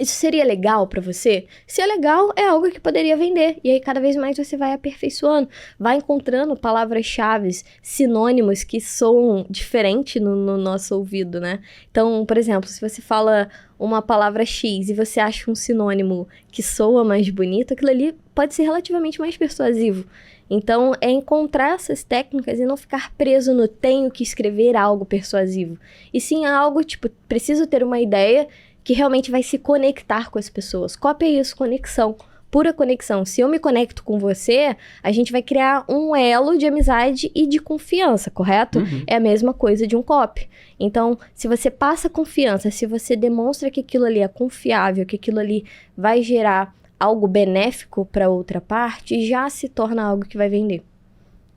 Isso seria legal pra você? Se é legal, é algo que poderia vender. E aí, cada vez mais, você vai aperfeiçoando. Vai encontrando palavras-chave, sinônimos que soam diferente no nosso ouvido, né? Então, por exemplo, se você fala uma palavra X e você acha um sinônimo que soa mais bonito, aquilo ali pode ser relativamente mais persuasivo. Então, é encontrar essas técnicas e não ficar preso no tenho que escrever algo persuasivo. E sim, algo tipo, preciso ter uma ideia que realmente vai se conectar com as pessoas. Copy é isso, conexão, pura conexão. Se eu me conecto com você, a gente vai criar um elo de amizade e de confiança, correto? É a mesma coisa de um copy. Então, se você passa confiança, se você demonstra que aquilo ali é confiável, que aquilo ali vai gerar algo benéfico para outra parte, já se torna algo que vai vender.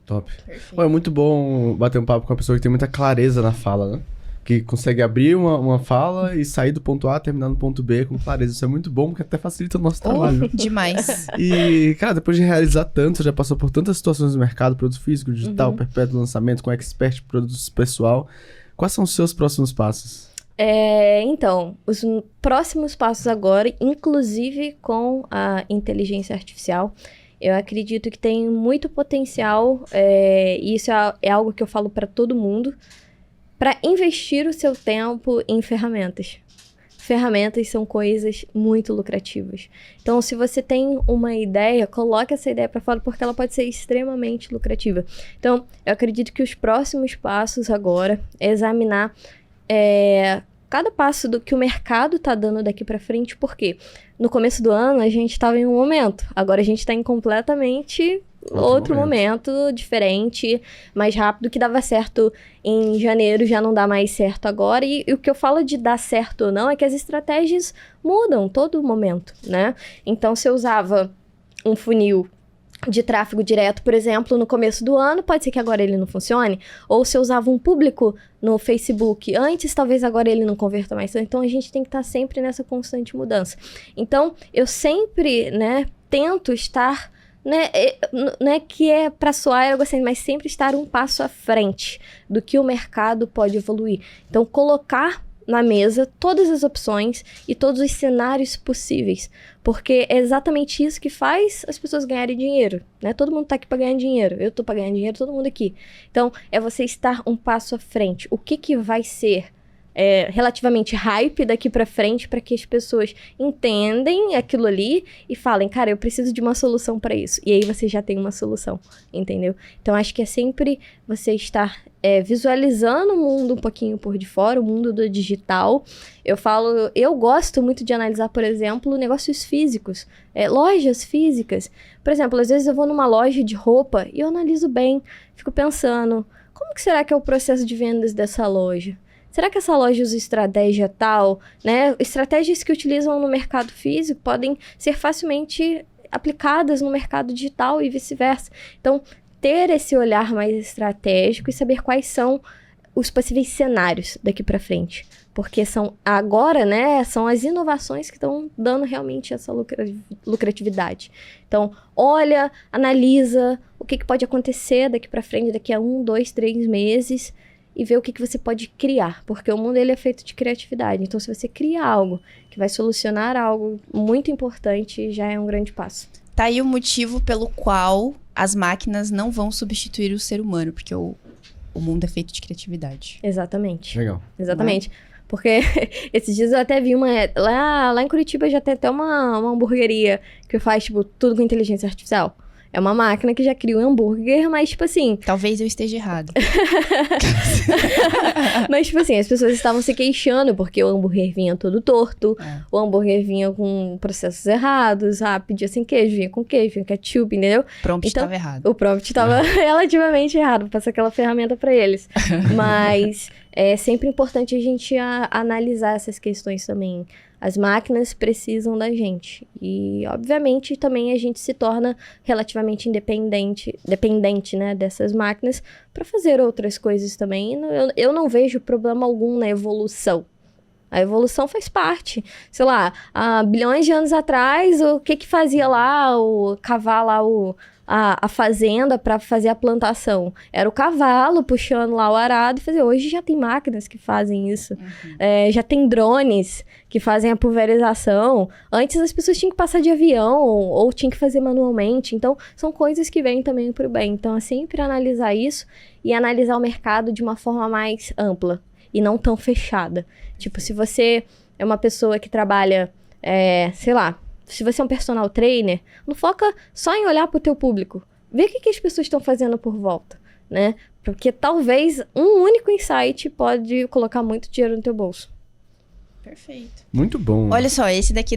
Top. Pô, é muito bom bater um papo com uma pessoa que tem muita clareza na fala, né? Que consegue abrir uma fala e sair do ponto A, terminar no ponto B com clareza. Isso é muito bom, porque até facilita o nosso trabalho. Demais. E, cara, depois de realizar tanto, já passou por tantas situações no mercado, produto físico, digital, perpétuo lançamento, com expert, produtos pessoal. Quais são os seus próximos passos? Então, os próximos passos agora, inclusive com a inteligência artificial, eu acredito que tem muito potencial, e isso é algo que eu falo para todo mundo, para investir o seu tempo em ferramentas. Ferramentas são coisas muito lucrativas. Então, se você tem uma ideia, coloque essa ideia para fora, porque ela pode ser extremamente lucrativa. Então, eu acredito que os próximos passos agora é examinar cada passo do que o mercado está dando daqui para frente, porque no começo do ano a gente estava em um momento, agora a gente está em completamente outro momento, diferente, mais rápido, que dava certo em janeiro, já não dá mais certo agora, e o que eu falo de dar certo ou não é que as estratégias mudam todo momento, né? Então, se eu usava um funil de tráfego direto, por exemplo, no começo do ano, pode ser que agora ele não funcione, ou se eu usava um público no Facebook antes, talvez agora ele não converta mais. Então, a gente tem que estar sempre nessa constante mudança. Então, eu sempre, tento estar, não é que é para soar egocêntrico, mas sempre estar um passo à frente do que o mercado pode evoluir. Então, colocar na mesa todas as opções e todos os cenários possíveis, porque é exatamente isso que faz as pessoas ganharem dinheiro, né? Todo mundo tá aqui para ganhar dinheiro, eu tô para ganhar dinheiro, todo mundo aqui. Então, é você estar um passo à frente. O que vai ser relativamente hype daqui para frente, para que as pessoas entendem aquilo ali e falem, cara, eu preciso de uma solução para isso. E aí você já tem uma solução, entendeu? Então, acho que é sempre você estar visualizando o mundo um pouquinho por de fora, o mundo do digital. Eu gosto muito de analisar, por exemplo, negócios físicos, lojas físicas. Por exemplo, às vezes eu vou numa loja de roupa e eu analiso bem, fico pensando, como que será que é o processo de vendas dessa loja? será que essa loja usa estratégia tal, né? Estratégias que utilizam no mercado físico podem ser facilmente aplicadas no mercado digital e vice-versa. Então, ter esse olhar mais estratégico e saber quais são os possíveis cenários daqui para frente. Porque são agora, né, são as inovações que estão dando realmente essa lucratividade. Então, olha, analisa o que pode acontecer daqui para frente, daqui a 1, 2, 3 meses, e vê o que você pode criar. Porque o mundo ele é feito de criatividade. Então, se você cria algo que vai solucionar algo muito importante, já é um grande passo. Tá aí o motivo pelo qual as máquinas não vão substituir o ser humano, porque o mundo é feito de criatividade. Exatamente. Legal. Exatamente. Porque esses dias eu até vi lá em Curitiba já tem até uma hamburgueria que faz, tipo, tudo com inteligência artificial. É uma máquina que já cria um hambúrguer, mas, tipo assim... Talvez eu esteja errado. Mas, tipo assim, as pessoas estavam se queixando porque o hambúrguer vinha todo torto, o hambúrguer vinha com processos errados, pedia sem queijo, vinha com queijo, vinha ketchup, entendeu? O prompt estava errado. O prompt estava relativamente errado, passar aquela ferramenta para eles. Mas é sempre importante a gente analisar essas questões também. As máquinas precisam da gente. E, obviamente, também a gente se torna relativamente dependente, né, dessas máquinas para fazer outras coisas também. Eu não vejo problema algum na evolução. A evolução faz parte. Sei lá, há bilhões de anos atrás, o que fazia lá, cavar lá a fazenda para fazer a plantação? Era o cavalo puxando lá o arado e fazer. Hoje já tem máquinas que fazem isso. Já tem drones que fazem a pulverização. Antes as pessoas tinham que passar de avião ou tinham que fazer manualmente. Então, são coisas que vêm também pro bem. Então, é sempre analisar isso e analisar o mercado de uma forma mais ampla e não tão fechada. Tipo, se você é uma pessoa que trabalha, sei lá, se você é um personal trainer, não foca só em olhar pro teu público. Vê o que as pessoas estão fazendo por volta, né? Porque talvez um único insight pode colocar muito dinheiro no teu bolso. Perfeito. Muito bom. Olha só, esse daqui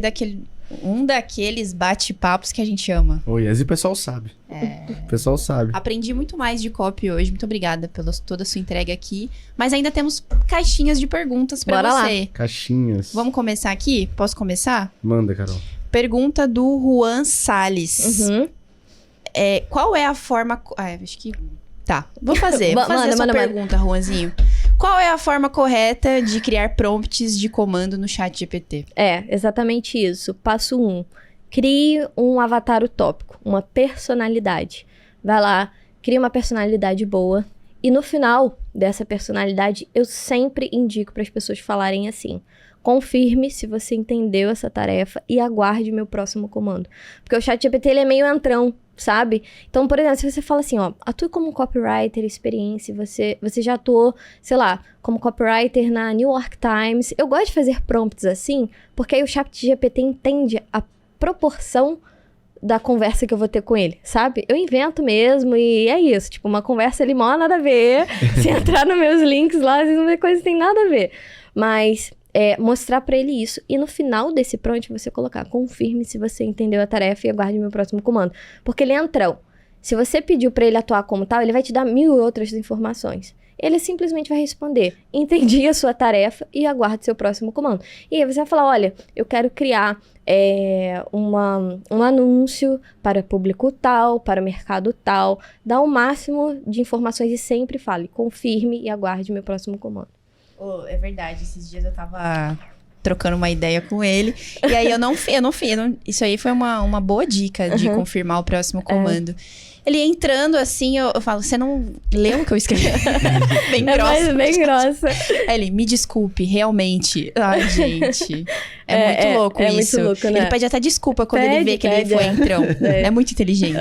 um daqueles bate-papos que a gente ama. Oi, e o pessoal sabe. O pessoal sabe. Aprendi muito mais de copy hoje. Muito obrigada pela toda a sua entrega aqui. Mas ainda temos caixinhas de perguntas pra Bora você. lá. Caixinhas. Vamos começar aqui? Posso começar? Manda, Carol. Pergunta do Juan Salles. Uhum. Qual é a forma... acho que... Tá, vou fazer. Vou fazer manda. pergunta, Juanzinho. Qual é a forma correta de criar prompts de comando no ChatGPT? Exatamente isso. Passo 1. Crie um avatar utópico, uma personalidade. Vai lá, cria uma personalidade boa. E no final dessa personalidade, eu sempre indico para as pessoas falarem assim: confirme se você entendeu essa tarefa e aguarde meu próximo comando. Porque o ChatGPT ele é meio entrão, sabe? Então, por exemplo, se você fala assim, atue como copywriter, experiência, você já atuou, sei lá, como copywriter na New York Times. Eu gosto de fazer prompts assim, porque aí o ChatGPT entende a proporção da conversa que eu vou ter com ele, sabe? Eu invento mesmo e é isso. Tipo, uma conversa ali mó nada a ver. Se entrar nos meus links lá, vocês vão ver coisas que tem nada a ver. Mas mostrar pra ele isso. E no final desse prompt, você colocar: confirme se você entendeu a tarefa e aguarde meu próximo comando. Porque ele é entrão. Se você pediu pra ele atuar como tal, ele vai te dar 1000 outras informações. Ele simplesmente vai responder: entendi a sua tarefa e aguarde seu próximo comando. E aí você vai falar: olha, eu quero criar um anúncio para público tal, para mercado tal. Dá o máximo de informações e sempre fale: confirme e aguarde meu próximo comando. É verdade, esses dias eu tava trocando uma ideia com ele, e aí eu não fiz, isso aí foi uma boa dica de confirmar o próximo comando. Ele entrando assim, eu falo: você não leu o que eu escrevi? Bem grossa. Bem grossa. Aí ele: me desculpe, realmente. Ai, gente. Muito louco isso. É muito louco, né? Ele pede até desculpa quando ele vê que ele foi entrão. É muito inteligente.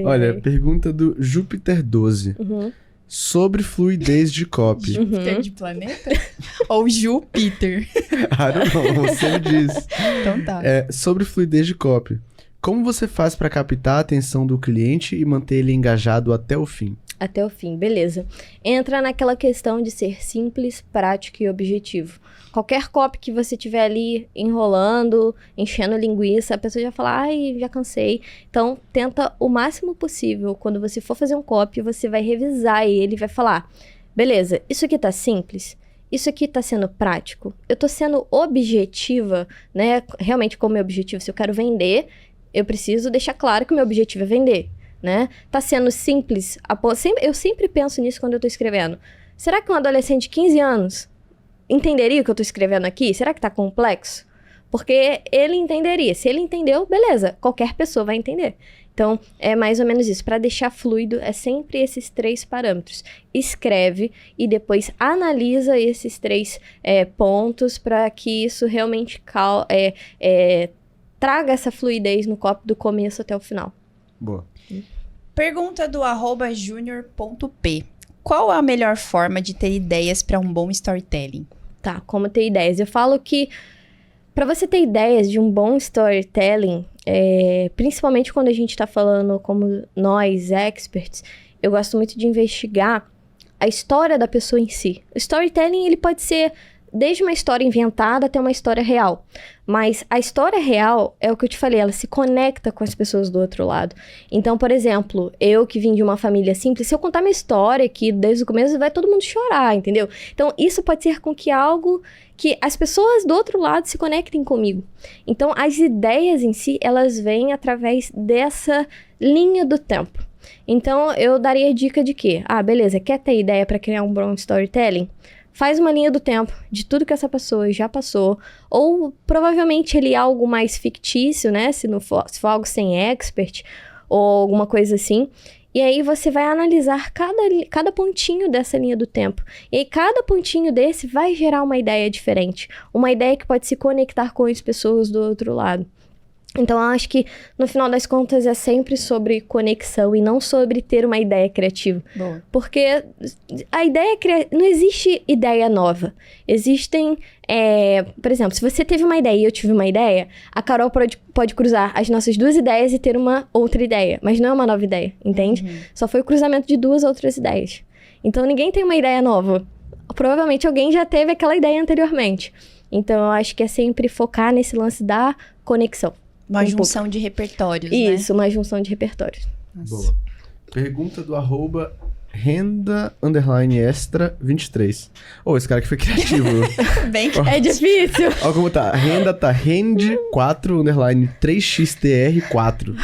Olha, pergunta do Júpiter 12. Sobre fluidez de copy. Júpiter de planeta? Ou Júpiter? I don't know, você me diz. Então tá. Sobre fluidez de copy. Como você faz para captar a atenção do cliente e manter ele engajado até o fim? Até o fim, beleza. Entra naquela questão de ser simples, prático e objetivo. Qualquer copy que você tiver ali enrolando, enchendo linguiça, a pessoa já fala: ai, já cansei. Então, tenta o máximo possível. Quando você for fazer um copy, você vai revisar ele e vai falar: beleza, isso aqui tá simples? Isso aqui tá sendo prático? Eu tô sendo objetiva, né? Realmente, como meu objetivo, se eu quero vender, eu preciso deixar claro que o meu objetivo é vender, né? Tá sendo simples? Eu sempre penso nisso quando eu tô escrevendo. Será que um adolescente de 15 anos entenderia o que eu tô escrevendo aqui? Será que tá complexo? Porque ele entenderia. Se ele entendeu, beleza, qualquer pessoa vai entender. Então, é mais ou menos isso. Para deixar fluido, é sempre esses 3 parâmetros. Escreve e depois analisa esses 3 pontos para que isso realmente traga essa fluidez no copy do começo até o final. Boa. Pergunta do @junior.p. Qual a melhor forma de ter ideias para um bom storytelling? Tá, como ter ideias? Eu falo que para você ter ideias de um bom storytelling, principalmente quando a gente está falando como nós, experts, eu gosto muito de investigar a história da pessoa em si. O storytelling, ele pode ser desde uma história inventada até uma história real. Mas a história real, é o que eu te falei, ela se conecta com as pessoas do outro lado. Então, por exemplo, eu que vim de uma família simples, se eu contar minha história aqui desde o começo, vai todo mundo chorar, entendeu? Então, isso pode ser com que algo que as pessoas do outro lado se conectem comigo. Então, as ideias em si, elas vêm através dessa linha do tempo. Então, eu daria a dica de que, beleza, quer ter ideia para criar um bom storytelling? Faz uma linha do tempo de tudo que essa pessoa já passou, ou provavelmente ele é algo mais fictício, né? Se for algo sem expert, ou alguma coisa assim. E aí você vai analisar cada pontinho dessa linha do tempo. E aí cada pontinho desse vai gerar uma ideia diferente. Uma ideia que pode se conectar com as pessoas do outro lado. Então, eu acho que, no final das contas, é sempre sobre conexão e não sobre ter uma ideia criativa. Boa. Porque a ideia não existe ideia nova. Existem, por exemplo, se você teve uma ideia e eu tive uma ideia, a Carol pode cruzar as nossas 2 ideias e ter uma outra ideia. Mas não é uma nova ideia, entende? Uhum. Só foi o cruzamento de 2 outras ideias. Então, ninguém tem uma ideia nova. Provavelmente alguém já teve aquela ideia anteriormente. Então, eu acho que é sempre focar nesse lance da conexão. Uma junção de repertórios, né? Isso, uma junção de repertórios. Nossa. Boa. Pergunta do @renda_extra23. Esse cara aqui foi criativo. Bem É difícil. Olha como tá. Renda tá rend4_3xtr4.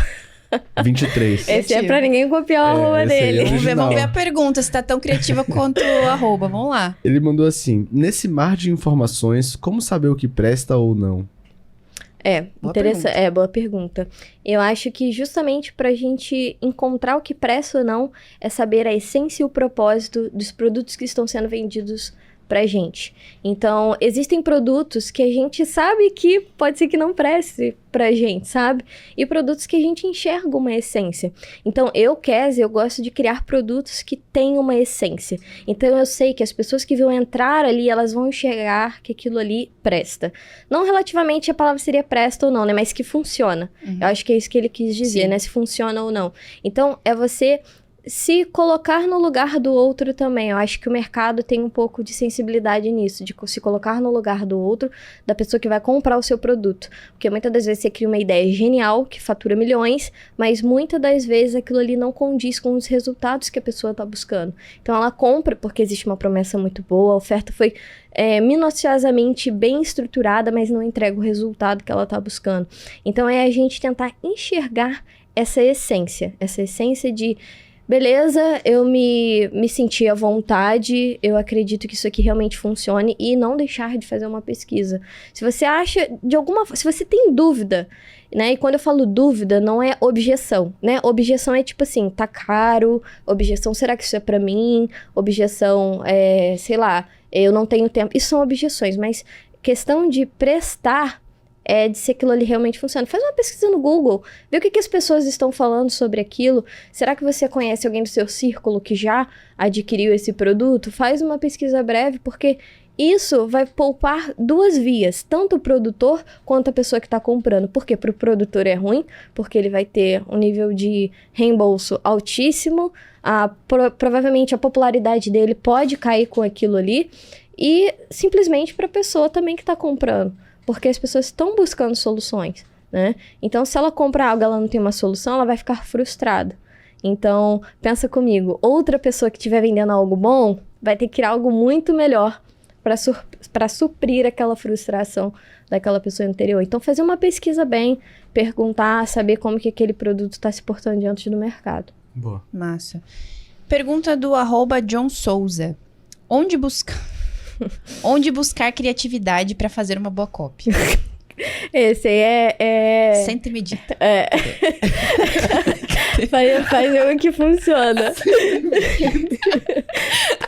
23. Esse é pra ninguém copiar o arroba esse aí é dele. original. Vamos ver a pergunta, se tá tão criativa quanto o arroba. Vamos lá. Ele mandou assim: nesse mar de informações, como saber o que presta ou não? Boa Interessante. Boa pergunta. Eu acho que justamente pra gente encontrar o que presta ou não, é saber a essência e o propósito dos produtos que estão sendo vendidos pra gente. Então, existem produtos que a gente sabe que pode ser que não preste pra gente, sabe? E produtos que a gente enxerga uma essência. Então, eu gosto de criar produtos que têm uma essência. Então, eu sei que as pessoas que vão entrar ali, elas vão enxergar que aquilo ali presta. Não relativamente a palavra seria presta ou não, né? Mas que funciona. Uhum. Eu acho que é isso que ele quis dizer, Sim. né? Se funciona ou não. Então, é você se colocar no lugar do outro também. Eu acho que o mercado tem um pouco de sensibilidade nisso, de se colocar no lugar do outro, da pessoa que vai comprar o seu produto. Porque muitas das vezes você cria uma ideia genial, que fatura milhões, mas muitas das vezes aquilo ali não condiz com os resultados que a pessoa está buscando. Então ela compra porque existe uma promessa muito boa, a oferta foi minuciosamente bem estruturada, mas não entrega o resultado que ela está buscando. Então é a gente tentar enxergar essa essência de beleza, eu me senti à vontade, eu acredito que isso aqui realmente funcione e não deixar de fazer uma pesquisa. Se você acha, se você tem dúvida, né? E quando eu falo dúvida, não é objeção, né? Objeção é tipo assim, tá caro, objeção, será que isso é pra mim? Objeção, sei lá, eu não tenho tempo. Isso são objeções, mas questão de prestar de se aquilo ali realmente funciona. Faz uma pesquisa no Google, vê o que as pessoas estão falando sobre aquilo. Será que você conhece alguém do seu círculo que já adquiriu esse produto? Faz uma pesquisa breve, porque isso vai poupar 2 vias, tanto o produtor quanto a pessoa que está comprando. Por quê? Para o produtor é ruim, porque ele vai ter um nível de reembolso altíssimo, provavelmente a popularidade dele pode cair com aquilo ali, e simplesmente para a pessoa também que está comprando. Porque as pessoas estão buscando soluções, né? Então, se ela compra algo e ela não tem uma solução, ela vai ficar frustrada. Então, pensa comigo, outra pessoa que estiver vendendo algo bom vai ter que criar algo muito melhor para suprir aquela frustração daquela pessoa anterior. Então, fazer uma pesquisa bem, perguntar, saber como que aquele produto está se portando diante do mercado. Boa. Massa. Pergunta do @John Souza. Onde buscar criatividade para fazer uma boa copy? Esse aí Senta e medita. Faz o que funciona.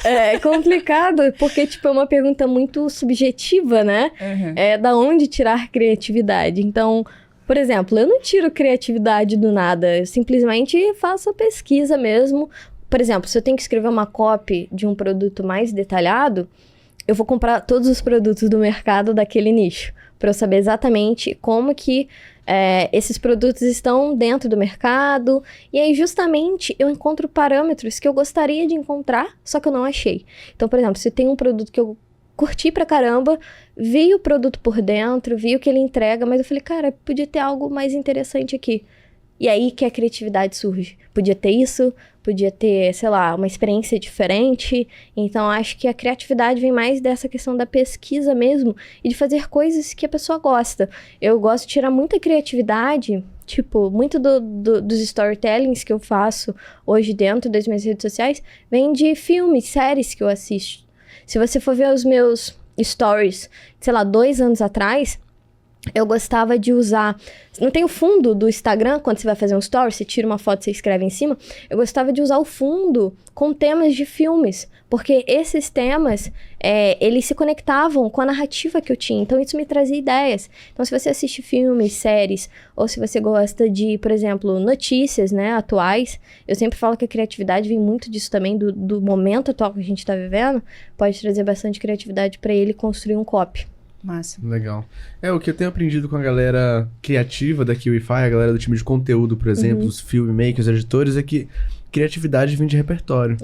É complicado, porque, tipo, é uma pergunta muito subjetiva, né? Uhum. Da onde tirar criatividade. Então, por exemplo, eu não tiro criatividade do nada. Eu simplesmente faço a pesquisa mesmo. Por exemplo, se eu tenho que escrever uma copy de um produto mais detalhado, eu vou comprar todos os produtos do mercado daquele nicho, para eu saber exatamente como que esses produtos estão dentro do mercado. E aí, justamente, eu encontro parâmetros que eu gostaria de encontrar, só que eu não achei. Então, por exemplo, se tem um produto que eu curti pra caramba, vi o produto por dentro, vi o que ele entrega, mas eu falei, cara, podia ter algo mais interessante aqui. E aí que a criatividade surge. Podia ter isso, podia ter, sei lá, uma experiência diferente. Então, acho que a criatividade vem mais dessa questão da pesquisa mesmo e de fazer coisas que a pessoa gosta. Eu gosto de tirar muita criatividade, tipo, muito dos storytellings que eu faço hoje dentro das minhas redes sociais, vem de filmes, séries que eu assisto. Se você for ver os meus stories, sei lá, 2 anos atrás, eu gostava de usar... Não tem o fundo do Instagram, quando você vai fazer um story, você tira uma foto e você escreve em cima. Eu gostava de usar o fundo com temas de filmes, porque esses temas, eles se conectavam com a narrativa que eu tinha. Então, isso me trazia ideias. Então, se você assiste filmes, séries, ou se você gosta de, por exemplo, notícias, né, atuais, eu sempre falo que a criatividade vem muito disso também, do momento atual que a gente está vivendo, pode trazer bastante criatividade para ele construir um copy. Massa. Legal. O que eu tenho aprendido com a galera criativa da KiwiFi, a galera do time de conteúdo, por exemplo, os filmmakers, os editores, é que criatividade vem de repertório.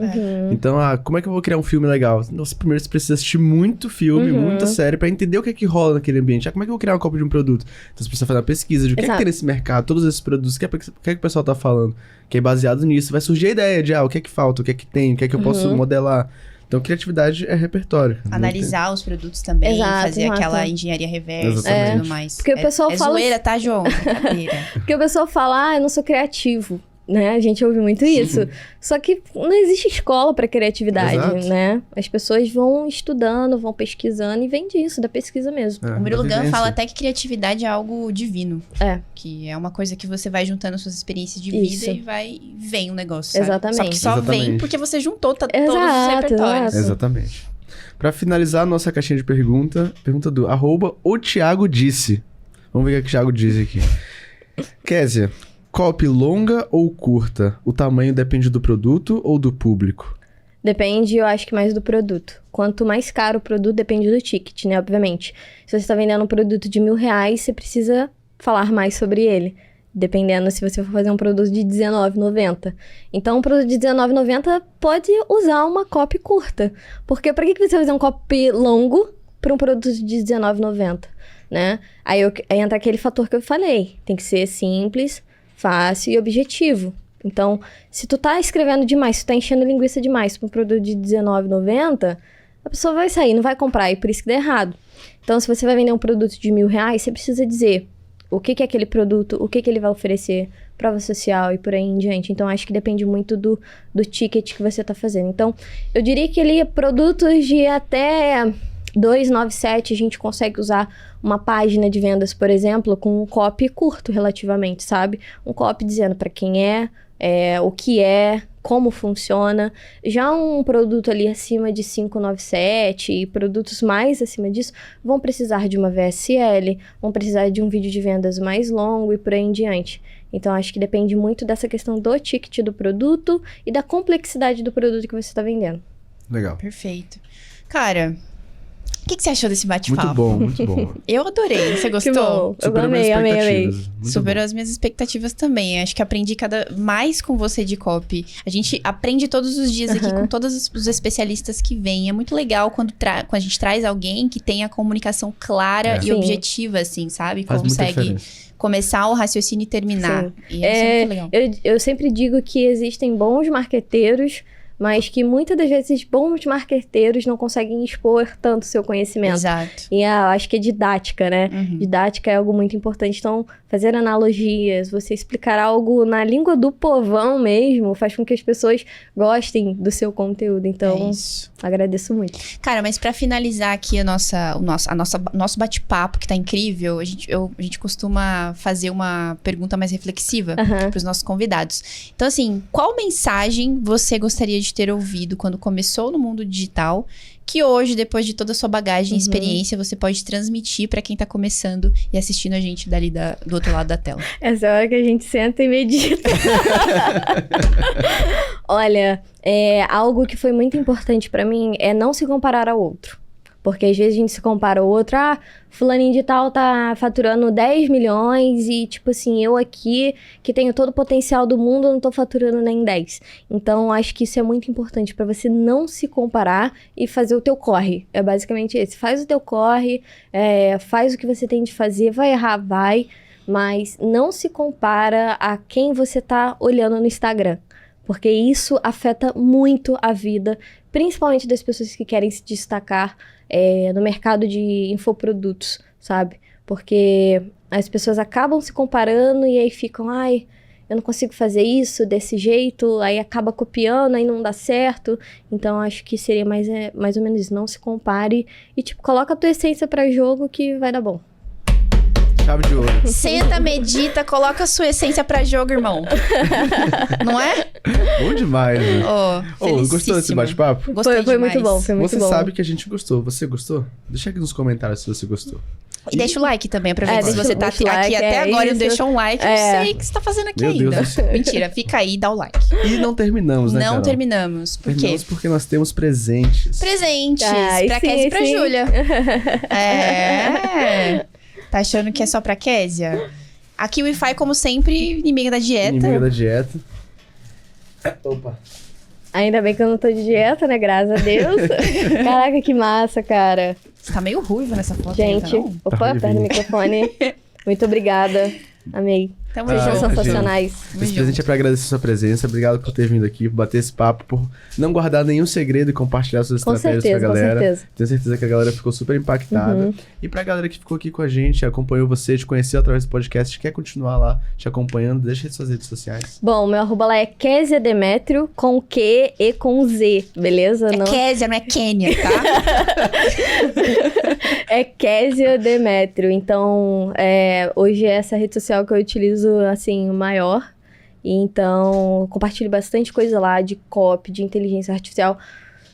Então, como é que eu vou criar um filme legal? Nossa, primeiro você precisa assistir muito filme, muita série, pra entender o que é que rola naquele ambiente. Como é que eu vou criar uma cópia de um produto? Então, você precisa fazer uma pesquisa de o que é que tem nesse mercado, todos esses produtos, o que é que o pessoal tá falando. Que é baseado nisso, vai surgir a ideia de, o que é que falta, o que é que tem, o que é que eu posso modelar. Então, criatividade é repertório. Analisar os produtos também, fazer aquela engenharia reversa e tudo mais. Porque o pessoal fala... zoeira, tá, João? Porque o pessoal fala, eu não sou criativo, né? A gente ouve muito isso. Só que não existe escola para criatividade, né? As pessoas vão estudando, vão pesquisando e vem disso, da pesquisa mesmo. O Murilo Gun fala até que criatividade é algo divino. Que é uma coisa que você vai juntando suas experiências de vida e vem um negócio, sabe? Exatamente. Só que só vem porque você juntou todos os repertórios. Exatamente. Pra finalizar a nossa caixinha de pergunta do @o Thiago disse. Vamos ver o que o Thiago diz aqui. Kézia, copy longa ou curta? O tamanho depende do produto ou do público? Depende, eu acho que mais do produto. Quanto mais caro o produto, depende do ticket, né? Obviamente. Se você está vendendo um produto de R$1.000, você precisa falar mais sobre ele. Dependendo se você for fazer um produto de R$19,90. Então, um produto de R$19,90 pode usar uma copy curta. Porque para que você vai fazer um copy longo para um produto de R$19,90, né? Aí entra aquele fator que eu falei. Tem que ser simples, fácil e objetivo. Então, se tu tá escrevendo demais, se tu tá enchendo linguiça demais para um produto de R$19,90, a pessoa vai sair, não vai comprar, e por isso que dá errado. Então, se você vai vender um produto de R$1.000, você precisa dizer o que é aquele produto, o que ele vai oferecer, prova social e por aí em diante. Então, acho que depende muito do ticket que você tá fazendo. Então, eu diria que produtos de até R$297, a gente consegue usar uma página de vendas, por exemplo, com um copy curto relativamente, sabe? Um copy dizendo para quem o que é, como funciona. Já um produto ali acima de 597 e produtos mais acima disso vão precisar de uma VSL, vão precisar de um vídeo de vendas mais longo e por aí em diante. Então, acho que depende muito dessa questão do ticket do produto e da complexidade do produto que você está vendendo. Legal. Perfeito. Cara, o que você achou desse bate-papo? Muito bom, muito bom. Eu adorei. Você gostou? Que bom. Eu amei. Superou as minhas expectativas também. Acho que aprendi cada mais com você de copy. A gente aprende todos os dias aqui com todos os especialistas que vêm. É muito legal quando a gente traz alguém que tem a comunicação clara e objetiva, assim, sabe? Faz consegue começar o raciocínio e terminar. Sim. E isso é muito legal. Eu sempre digo que existem bons marqueteiros, mas que muitas das vezes bons marqueteiros não conseguem expor tanto o seu conhecimento. Exato. E acho que é didática, né? Uhum. Didática é algo muito importante. Então, fazer analogias, você explicar algo na língua do povão mesmo, faz com que as pessoas gostem do seu conteúdo. Então, É isso. agradeço muito. Cara, mas pra finalizar aqui nosso bate-papo, que tá incrível, a gente costuma fazer uma pergunta mais reflexiva Aham. pros nossos convidados. Então, assim, qual mensagem você gostaria de ter ouvido quando começou no mundo digital, que hoje, depois de toda a sua bagagem e experiência, você pode transmitir pra quem tá começando e assistindo a gente dali do outro lado da tela? Essa é a hora que a gente senta e medita. Olha, algo que foi muito importante pra mim é não se comparar ao outro. Porque às vezes a gente se compara ao outro, fulaninho de tal tá faturando 10 milhões e, tipo assim, eu aqui, que tenho todo o potencial do mundo, não tô faturando nem 10. Então, acho que isso é muito importante pra você não se comparar e fazer o teu corre. É basicamente esse. Faz o teu corre, faz o que você tem de fazer, vai errar, vai, mas não se compara a quem você tá olhando no Instagram. Porque isso afeta muito a vida, principalmente das pessoas que querem se destacar no mercado de infoprodutos, sabe? Porque as pessoas acabam se comparando e aí ficam, eu não consigo fazer isso desse jeito, aí acaba copiando, aí não dá certo. Então, acho que seria mais ou menos isso, não se compare e, tipo, coloca a tua essência pra jogo que vai dar bom. Chave de ouro. Senta, medita, coloca a sua essência pra jogo, irmão. Não é? Bom demais, né? Gostou desse Felicíssimo. bate-papo? Gostei Foi demais. muito bom, foi muito Você bom. sabe que a gente gostou. Você gostou? Deixa aqui nos comentários se você gostou. E deixa o like também, aproveita. Se deixa- você tá deixa o aqui like, até agora e não isso. deixou um like, eu não sei o que você tá fazendo aqui Meu ainda. Deus do céu. Mentira, fica aí e dá o like. E não terminamos, né, Não Carol? terminamos. Por quê? Terminamos porque nós temos presentes. Presentes Ai, pra sim, Kézia e pra sim. Júlia. Tá achando que é só pra Kézia? A KiwiFi, como sempre, inimiga da dieta. Inimiga da dieta. Opa. Ainda bem que eu não tô de dieta, né? Graças a Deus. Caraca, que massa, cara. Você tá meio ruiva nessa foto. Gente, ainda, não? opa, Tá perto do microfone. Muito obrigada. Amei. Tamo Vocês são junto. sensacionais. Esse presente é pra agradecer sua presença. Obrigado por ter vindo aqui, por bater esse papo, por não guardar nenhum segredo e compartilhar suas Com estratégias certeza, com a com galera. certeza. Tenho certeza que a galera ficou super impactada. E pra galera que ficou aqui com a gente, acompanhou você, te conheceu através do podcast, quer continuar lá te acompanhando, deixa suas redes sociais. Bom, meu arroba lá é Kézia Demétrio, com Q e com Z, beleza? É Kézia, não é Quênia, tá? É Kézia Demétrio. Então, hoje é essa rede social que eu utilizo, assim, maior. E então, compartilho bastante coisa lá de copy, de inteligência artificial.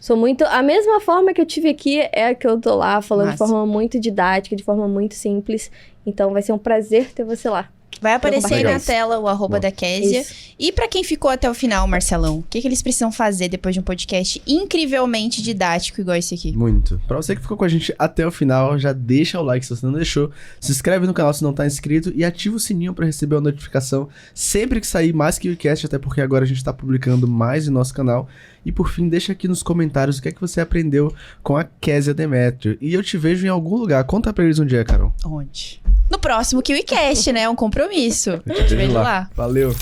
Sou muito... A mesma forma que eu tive aqui é a que eu tô lá, falando Massa. de forma muito didática, de forma muito simples. Então, vai ser um prazer ter você lá. Vai aparecer aí Legal. na tela o arroba Bom. da Kézia. Isso. E pra quem ficou até o final, Marcelão, o que eles precisam fazer depois de um podcast incrivelmente didático igual esse aqui? Muito. Pra você que ficou com a gente até o final, já deixa o like se você não deixou, se inscreve no canal se não tá inscrito e ativa o sininho pra receber a notificação sempre que sair mais KiwiCast, até porque agora a gente tá publicando mais no nosso canal. E por fim, deixa aqui nos comentários o que é que você aprendeu com a Kézia Demétrio. E eu te vejo em algum lugar. Conta pra eles um dia, Carol. Onde? No próximo KiwiCast, né? É um compromisso. Eu te vejo lá. Valeu.